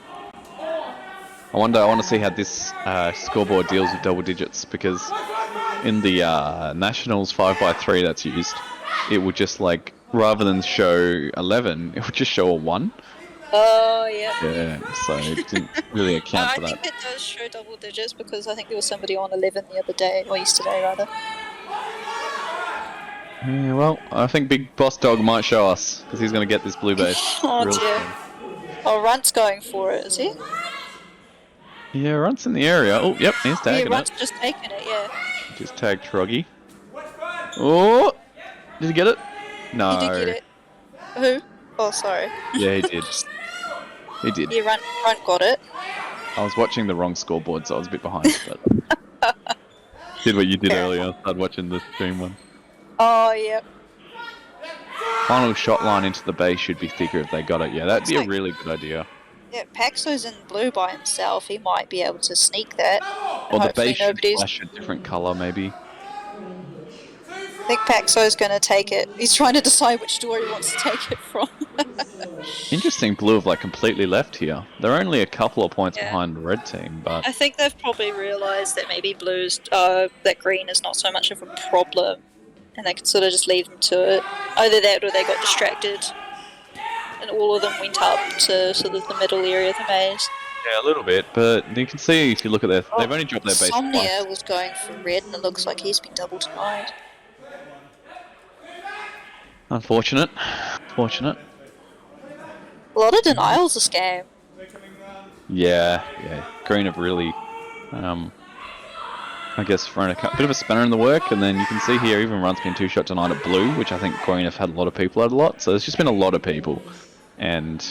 I want to see how this scoreboard deals with double digits, because in the Nationals 5x3 that's used, it would just like, rather than show 11, it would just show a 1. Oh, yeah. Yeah, so it didn't really account I for think that. it does show double digits because I think there was somebody on 11 the other day, or yesterday rather. Yeah, well, I think Big Boss Dog might show us, because he's going to get this blue base. Oh real dear. soon. Oh, Runt's going for it, is he? Yeah, Runt's in the area. Oh, yep, he's Yeah, tagging Runt's it. just taken it, yeah. Just tagged Troggy. Oh! Did he get it? He did get No. it. Who? Oh, sorry. Yeah, he did. He did. Yeah, Runt got it. I was watching the wrong scoreboard, so I was a bit behind, but did what you did Fair earlier. enough. I started watching the stream one. Oh, yep. Final shot line into the base should be thicker if they got it. Yeah, that'd be a Looks like- really good idea. Yeah, Paxo's in blue by himself. He might be able to sneak that. Or the Hopefully base should nobody's. flash a different color, maybe. I think Paxo's going to take it. He's trying to decide which door he wants to take it from. Interesting, blue have like completely left here. They're only a couple of points Yeah. behind the red team, but I think they've probably realised that maybe that green is not so much of a problem, and they could sort of just leave them to it. Either that or they got distracted, and all of them went up to sort of the middle area of the maze. yeah, a little bit. But you can see if you look at their, they've only dropped their base Somnia twice. was going for red, and it looks like he's been double denied. Unfortunate. Fortunate. A lot of denials this game. Yeah. Green have really, I guess, thrown a bit of a spanner in the work, and then you can see here even Run's been 2-shot denied at blue, which I think Green have had a lot of people at a lot. So there's just been a lot of people, and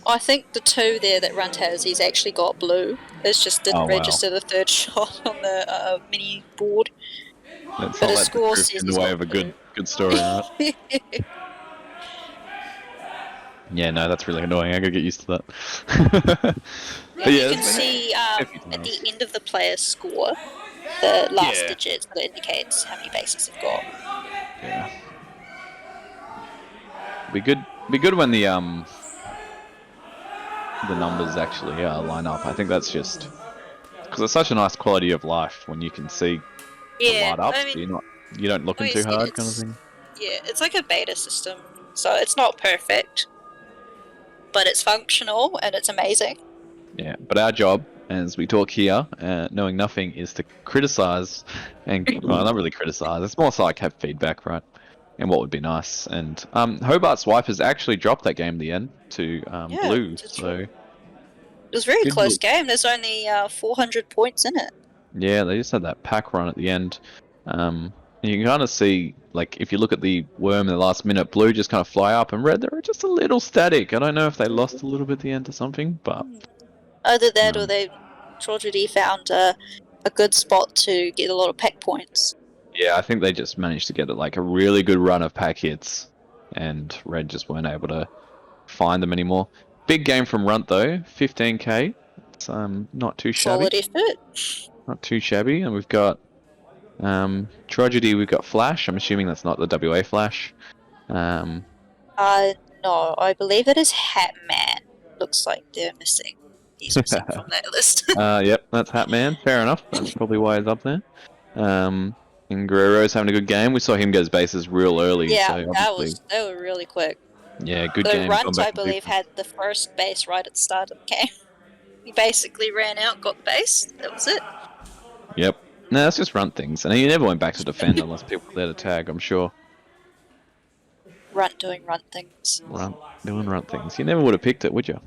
I think the two there that Runt has, he's actually got blue. It's just didn't Oh, wow. register the third shot on the mini board. let's But not his let the score truth says get in he's the way got of a blue. good story, right? Yeah, no, that's really annoying. I gotta get used to that. But You yeah, can there's been see a at few the times. end of the player's score, the last Yeah. digit that indicates how many bases they've got. Yeah. Be good when the numbers actually line up. I think that's just because it's such a nice quality of life when you can see the Yeah, light up, I so mean, you don't look in too obviously hard, kind of it's- thing. yeah, it's like a beta system, so it's not perfect, but it's functional and it's amazing. Yeah, but our job, as we talk here, knowing nothing, is to criticize and well, not really criticize. It's more so like have feedback, right? And what would be nice. And Hobart's Wipers actually dropped that game in the end to Yeah, blue, it's so It was a very Good close look. game. There's only 400 points in it. yeah, they just had that pack run at the end. And you can kind of see, like, if you look at the worm in the last minute, blue just kind of fly up, and red, they were just a little static. I don't know if they lost a little bit at the end or something, but Either that or Um, they Tragedy found a good spot to get a lot of pack points. yeah, I think they just managed to get like a really good run of pack hits, and red just weren't able to find them anymore. Big game from Runt though, 15k. It's not too shabby. Solid effort. Not too shabby, and we've got Tragedy. We've got Flash. I'm assuming that's not the WA Flash. No, I believe it is Hatman. Looks like they're missing. He's missing from that list. Yep, that's Hatman. Fair enough. That's probably why he's up there. And Guerrero's having a good game. We saw him get his bases real early. Yeah, so obviously, they were really quick. yeah, good The game. Runt, Gone back I to believe, defense. had the first base right at the start of the game. He basically ran out, got the base. That was it. Yep. No, that's just Runt things. And he never went back to defend unless people were there to tag, I'm sure. Runt doing Runt things. Runt, doing Runt things. You never would have picked it, would you?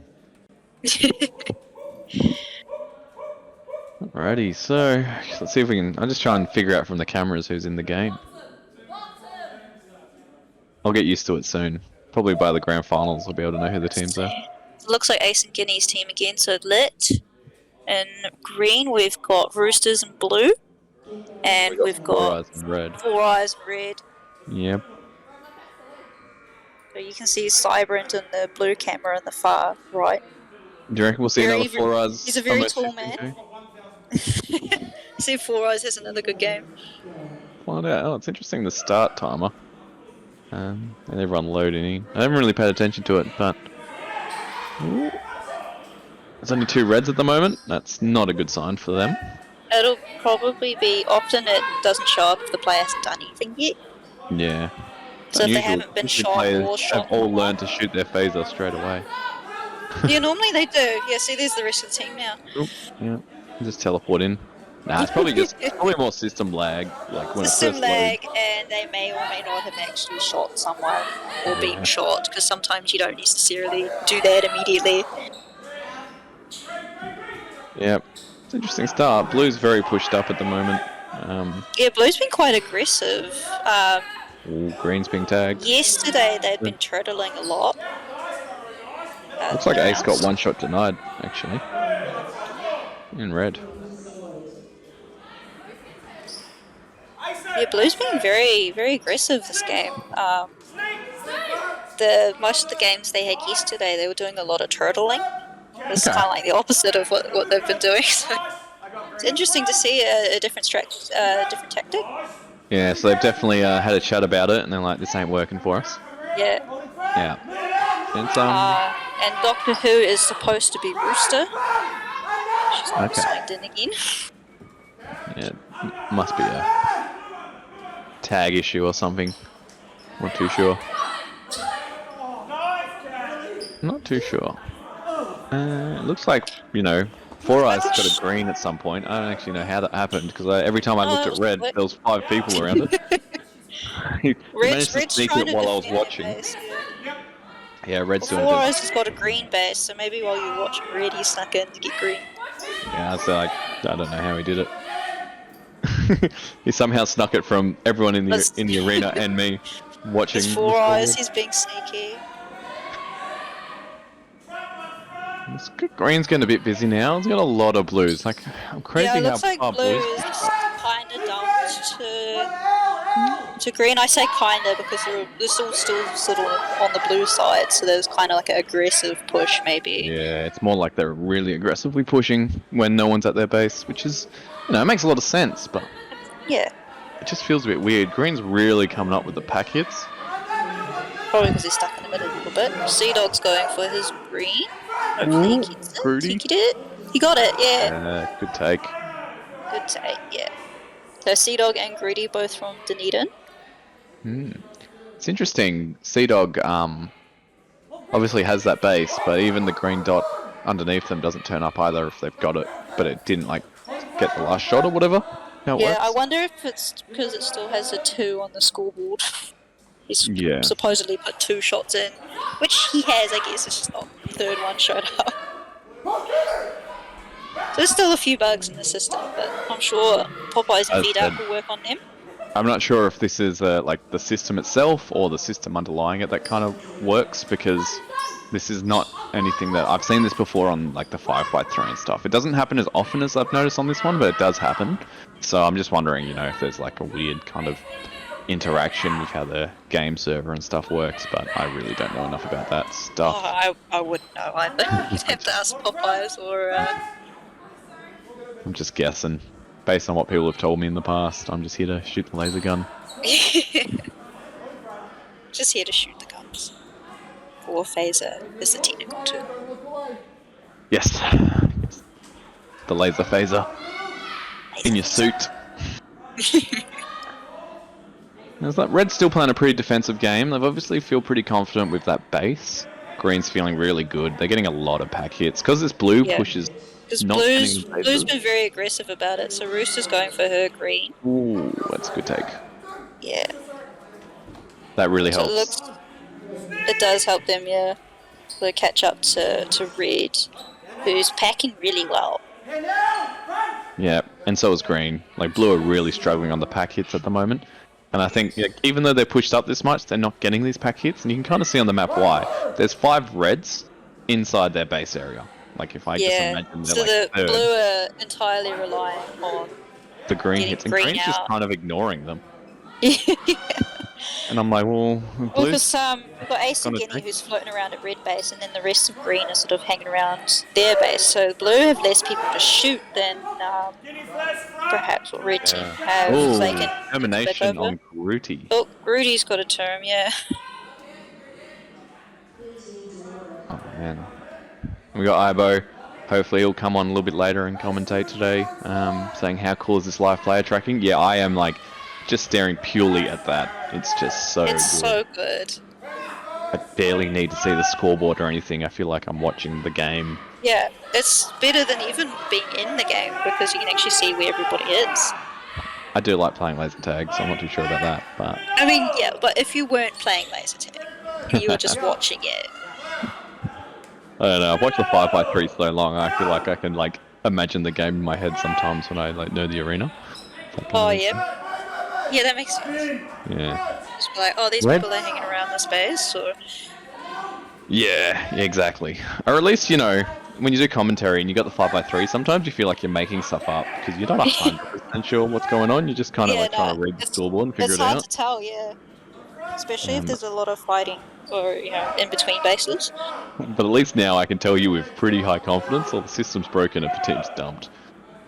Alrighty, so let's see if we can. I'll just try and figure out from the cameras who's in the game. I'll get used to it soon. Probably by the grand finals, I'll be able to know who the teams are. Looks like Ace and Guinea's team again, so lit. In green, we've got Roosters in blue. And we've Four got Eyes and red. Four Eyes in red. Yep. So you can see Cybrant in the blue camera in the far right. Do you reckon we'll see Very another Four Eyes? he's a very almost tall 52? man. See if Four Eyes has another good game. Find out. Oh, it's interesting the start timer. And everyone loading in. I haven't really paid attention to it, but Ooh. There's only 2 reds at the moment. That's not a good sign for them. It'll probably be often it doesn't show up if the player hasn't done anything yet. Yeah. So if they Unusual. haven't been Usually shot players or shot have all or learned to shoot their phaser straight away. Yeah, normally they do. Yeah, see, there's the rest of the team now. Yeah. Just teleport in. Nah, it's probably more system lag. Like when it System first lag, loads. and they may or may not have actually shot someone or been Yeah. shot, because sometimes you don't necessarily do that immediately. Yeah. It's an interesting start. Blue's very pushed up at the moment. Yeah, Blue's been quite aggressive. Ooh, Green's being tagged. Yesterday they'd been turtling a lot. Looks like Ace Now, got one shot denied, actually. In red. yeah, Blue's been very, very aggressive this game. Most of the games they had yesterday, they were doing a lot of turtling. It's Okay. kind of like the opposite of what they've been doing. So it's interesting to see a different different tactic. Yeah, so they've definitely had a chat about it, and they're like, "This ain't working for us." Yeah. Yeah. It's And Doctor Who is supposed to be Rooster. She's not okay. signed in again. Yeah, must be a tag issue or something. Not too sure. Not too sure. It looks like, Four Eyes got a green at some point. I don't actually know how that happened because every time I looked It at was red, quick. there was 5 people around it. he managed to Red's sneak trying it to while I was defend her watching. base. Yeah. Yeah, Red's Well, doing a Four bit. Eyes has got a green base, so maybe while you're watching Red, he snuck in to get green. Yeah, so I don't know how he did it. He somehow snuck it from everyone in the arena and me There's watching the Four Eyes, scoreboard. he's being sneaky. Green's getting a bit busy now. He's got a lot of blues. Like, I'm Yeah, crazy it how looks like far Blue blues is pushed up. kind of dumped to Green. I say kinda because this all still sort of on the Blue side, so there's kind of like an aggressive push, maybe. Yeah, it's more like they're really aggressively pushing when no one's at their base, which is, it makes a lot of sense, but Yeah, it just feels a bit weird. Green's really coming up with the pack hits. probably because he's stuck in the middle a little bit. Sea Dog's going for his green. Hopefully he Ooh, gets it. Grudy. He get it. He got it. Yeah, Good take. good take. Yeah. So Sea Dog and Greedy both from Dunedin. It's interesting. Sea Dog obviously has that base, but even the green dot underneath them doesn't turn up either if they've got it, but it didn't get the last shot or whatever. How it Yeah, works. I wonder if it's because it still has a 2 on the scoreboard. He's Yeah. supposedly put 2 shots in, which he has, I guess. It's just not the third one showed up. So there's still a few bugs in the system, but I'm sure Popeyes and As VDAP said, will work on them. I'm not sure if this is like the system itself or the system underlying it that kind of works, because this is not anything that I've seen this before on like the 5x3 and stuff. It doesn't happen as often as I've noticed on this one, but it does happen. So I'm just wondering, if there's like a weird kind of interaction with how the game server and stuff works, but I really don't know enough about that stuff. Oh, I wouldn't know either. You'd have to ask Popeyes or... I'm just guessing. Based on what people have told me in the past, I'm just here to shoot the laser gun. Just here to shoot the guns. Or phaser is the technical term. Yes. The laser phaser. In your suit. Is that Red's still playing a pretty defensive game? They've obviously feel pretty confident with that base. Green's feeling really good. They're getting a lot of pack hits. Because this blue pushes Because not Blue's getting bases. been very aggressive about it, so Rooster's going for her green. Ooh, that's a good take. Yeah. That really So helps. it does help them, yeah. To catch up to Red, who's packing really well. Yeah, and so is Green. Like, Blue are really struggling on the pack hits at the moment. And I think, even though they're pushed up this much, they're not getting these pack hits. And you can kind of see on the map why. There's 5 Reds inside their base area. Like, if I just imagine so they're the Blue are entirely relying on the Green getting hits, and Green Green's just out. kind of ignoring them. And I'm like, well, because we've got Ace and gonna Guinea take- who's floating around at Red base, and then the rest of Green are sort of hanging around their base. So Blue have less people to shoot than perhaps what Red team have. Oh, So they can termination over. on Grudy. Oh, Rudy's got a term, yeah. Oh, man. We got Ibo. Hopefully he'll come on a little bit later and commentate today, saying how cool is this live player tracking. Yeah, I am just staring purely at that. It's just so It's good. so good. I barely need to see the scoreboard or anything. I feel like I'm watching the game. Yeah, it's better than even being in the game because you can actually see where everybody is. I do like playing laser tag, so I'm not too sure about that, but I mean, yeah, but if you weren't playing laser tag and you were just watching it, I don't know. I've watched the 5x3 so long. I feel like I can like imagine the game in my head sometimes when I like know the arena. If that kind oh of makes yeah, sense. yeah, that makes sense. Yeah. Just be like, oh, these Red. people are hanging around this base, or Yeah, exactly. Or at least, you know, when you do commentary and you got the 5x3, sometimes you feel like you're making stuff up because you're not 100% sure what's going on. You're just kind of yeah, like trying no, to read the it's scoreboard and figure it's it hard out. to tell, yeah, especially if Um, there's a lot of fighting or in between bases. but at least now I can tell you with pretty high confidence, or the system's broken if the team's dumped.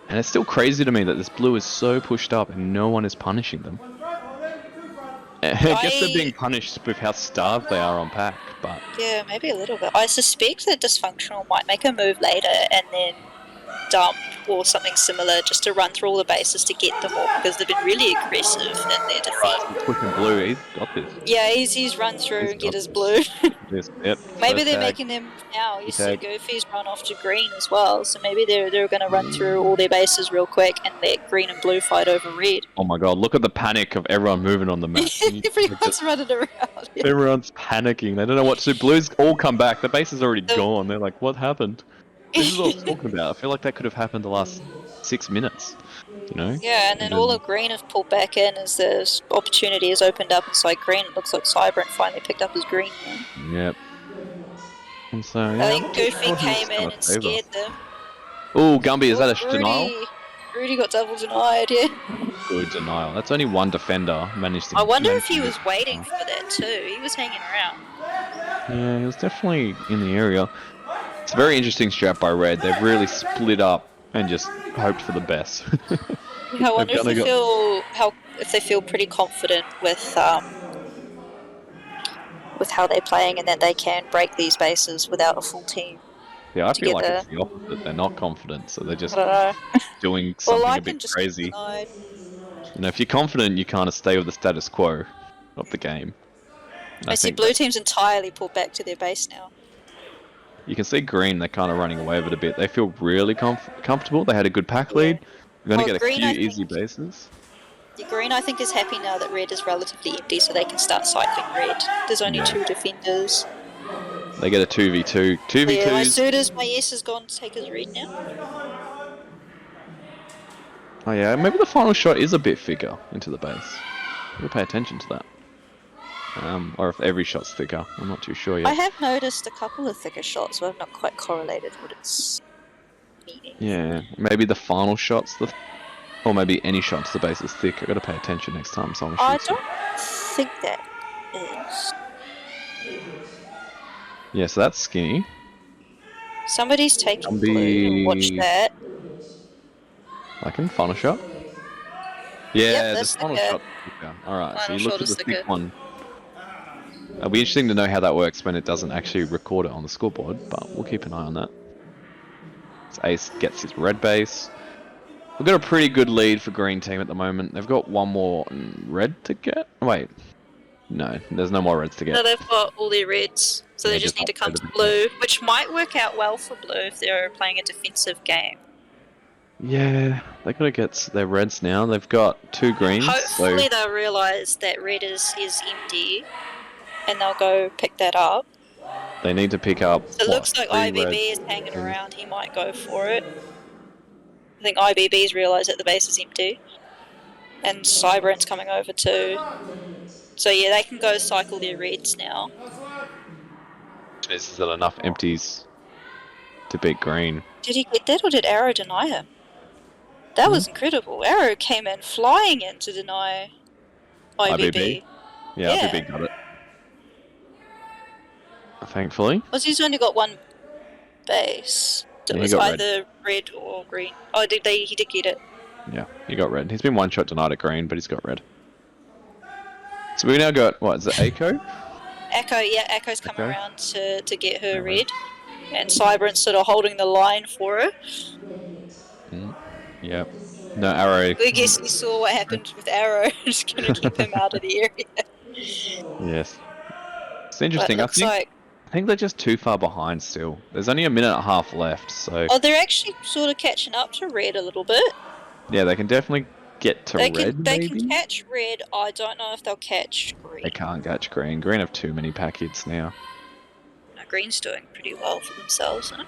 And it's still crazy to me that this blue is so pushed up and no one is punishing them. I guess they're I being punished with how starved they are on pack, but Yeah, maybe a little bit. I suspect that dysfunctional might make a move later and then dump or something similar just to run through all the bases to get them all because they've been really aggressive in their right, defeat. he's pushing blue. He's got this. Yeah, he's run through He's and get got his this. blue. Yep. Maybe First they're tag. making their move now. You see Tag. Goofy's run off to green as well, so maybe they're going to run through all their bases real quick and let green and blue fight over red. Oh my god! Look at the panic of everyone moving on the map. Can you like Everyone's running around. everyone's panicking. They don't know what to do. Blues all come back. The base is already The- gone. They're like, what happened? This is what I was talking about. I feel like that could have happened the last 6 minutes. You know? Yeah, and And then all then of green have pulled back in as the opportunity has opened up inside green. It looks like Cybrant finally picked up his green there. yep. And so I yeah, I'm think not too Goofy sure who's came in gonna and favour. scared them. Oh, Gumby, is that Oh, a denial? Rudy got double denied, yeah. Good denial. That's only one defender managed I to wonder if manage he to get. was waiting for that too. He was hanging around. Yeah, he was definitely in the area. It's a very interesting strat by Red. They've really split up and just hoped for the best. Yeah, I They've wonder if kind they of got. feel pretty confident with how they're playing and that they can break these bases without a full team Yeah, I feel like together. it's the opposite. They're not confident, so they're I just don't know. doing Well, something I a bit can just get crazy. denied. You know, if you're confident, you kind of stay with the status quo of the game. And I I see think blue that team's entirely pulled back to their base now. you can see Green, they're kind of running away with it a bit. They feel really comfortable. They had a good pack Yeah. lead. They're going Oh, to get a green, few I think. easy bases. The green, I think, is happy now that red is relatively empty, so they can start cycling red. There's only Yeah. two defenders. They get a 2v2. Oh, yeah, my 2v2s. suitors, my yes has gone to take his red now. Oh yeah, maybe the final shot is a bit thicker into the base. We'll pay attention to that. Or if every shot's thicker. I'm not too sure I yet. have noticed a couple of thicker shots, but I've not quite correlated what it's meaning. Yeah, maybe the final shot's the... Or maybe any shot to the base is thick. I've got to pay attention next time someone I shoots it. don't think that is. Yeah, so that's skinny. Somebody's taking blue. Watch that. I can final shot. Yeah, Yep, the that's final thicker. shot's thicker. Alright, so Final you look shot for is the thick thicker. one. It'll be interesting to know how that works when it doesn't actually record it on the scoreboard, but we'll keep an eye on that. So Ace gets his red base. We've got a pretty good lead for green team at the moment. They've got one more red to get. Wait, no, there's no more reds to No, get. they've got all their reds, so Yeah, they just need to come upgrade to a bit blue, which might work out well for blue if they're playing a defensive game. Yeah, they gotta get their reds now. They've got two greens, Hopefully so they'll realise that red is empty, and they'll go pick that up. they need to pick up. So it What, looks like 3 IBB reds? is hanging around. He might go for it. I think IBB's realised that the base is empty. And Cybrant's coming over too. So yeah, they can go cycle their reds now. Is there enough empties to beat green? Did he get that or did Arrow deny him? That was incredible. Arrow came in flying in to deny IBB. Yeah, Yeah. IBB got it. Thankfully. Was he's only got one base. That Yeah, he was got red. either red or green. Oh, he did get it. Yeah, he got red. He's been one shot denied at green, but he's got red. So we now got, what, is it Echo? Echo's come Echo? around to get her red. And Cybrant's sort of holding the line for her. Yep. No, Arrow. I guess he saw what happened with Arrow. Just gonna keep him out of the area. Yes. It's interesting. But looks like I think they're just too far behind still. There's only a minute and a half left, so they're actually sort of catching up to red a little bit. yeah, they can definitely get to red. They Maybe can catch red. I don't know if they'll catch green. they can't catch green. Green have too many pack hits now. No, green's doing pretty well for themselves. Huh?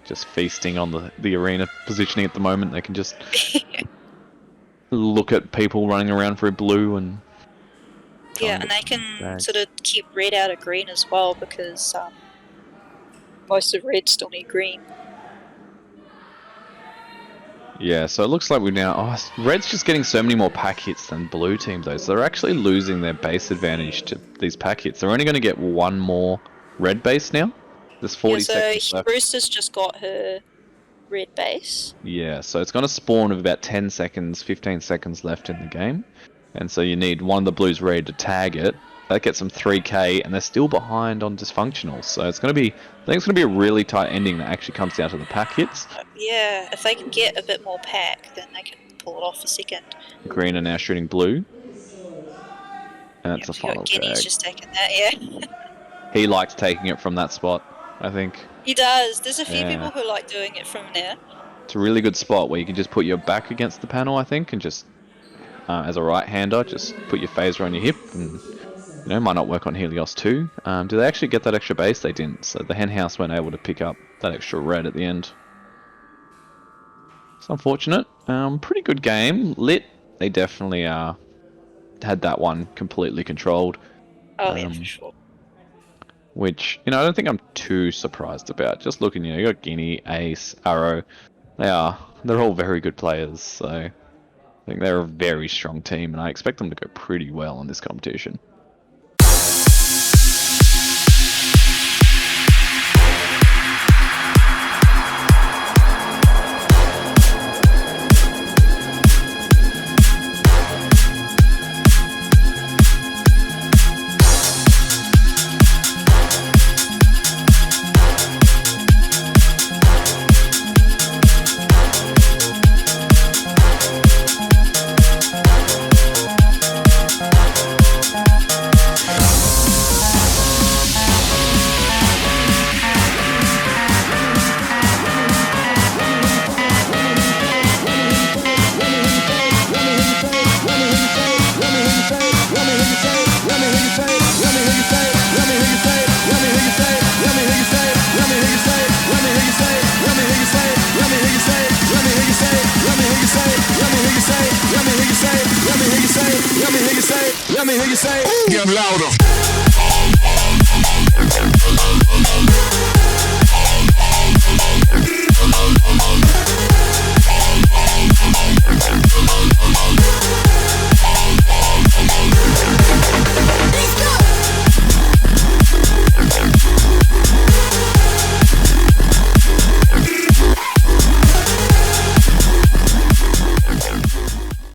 Just feasting on the arena positioning at the moment. They can just look at people running around through blue and yeah, and they can sort of keep red out of green as well because most of red still need green. Yeah, so it looks like we've now... Oh, red's just getting so many more pack hits than blue team, though. So they're actually losing their base advantage to these pack hits. They're only going to get one more red base now. There's 40 seconds left. Brewster's just got her red base. Yeah, so it's going to spawn with about 10 seconds, 15 seconds left in the game. And so you need one of the blues ready to tag it. That gets them 3k, and they're still behind on dysfunctionals. So it's going to be... I think it's going to be a really tight ending that actually comes down to the pack hits. Yeah, if they can get a bit more pack, then they can pull it off a second. Green are now shooting blue. And that's a final tag. Guinea's just taking that, yeah. He likes taking it from that spot, I think. He does. There's a few people who like doing it from there. It's a really good spot where you can just put your back against the panel, I think, and just, as a right-hander, just put your phaser on your hip, and, you know, might not work on Helios too. Do they actually get that extra base? They didn't, so the hen house weren't able to pick up that extra red at the end. It's unfortunate. Pretty good game. Lit, they definitely had that one completely controlled. Oh, yeah, for sure. Which, you know, I don't think I'm too surprised about. Just looking, you know, you got Guinea, Ace, Arrow. They're all very good players, so I think they're a very strong team, and I expect them to go pretty well in this competition. Let me hear you say, get louder.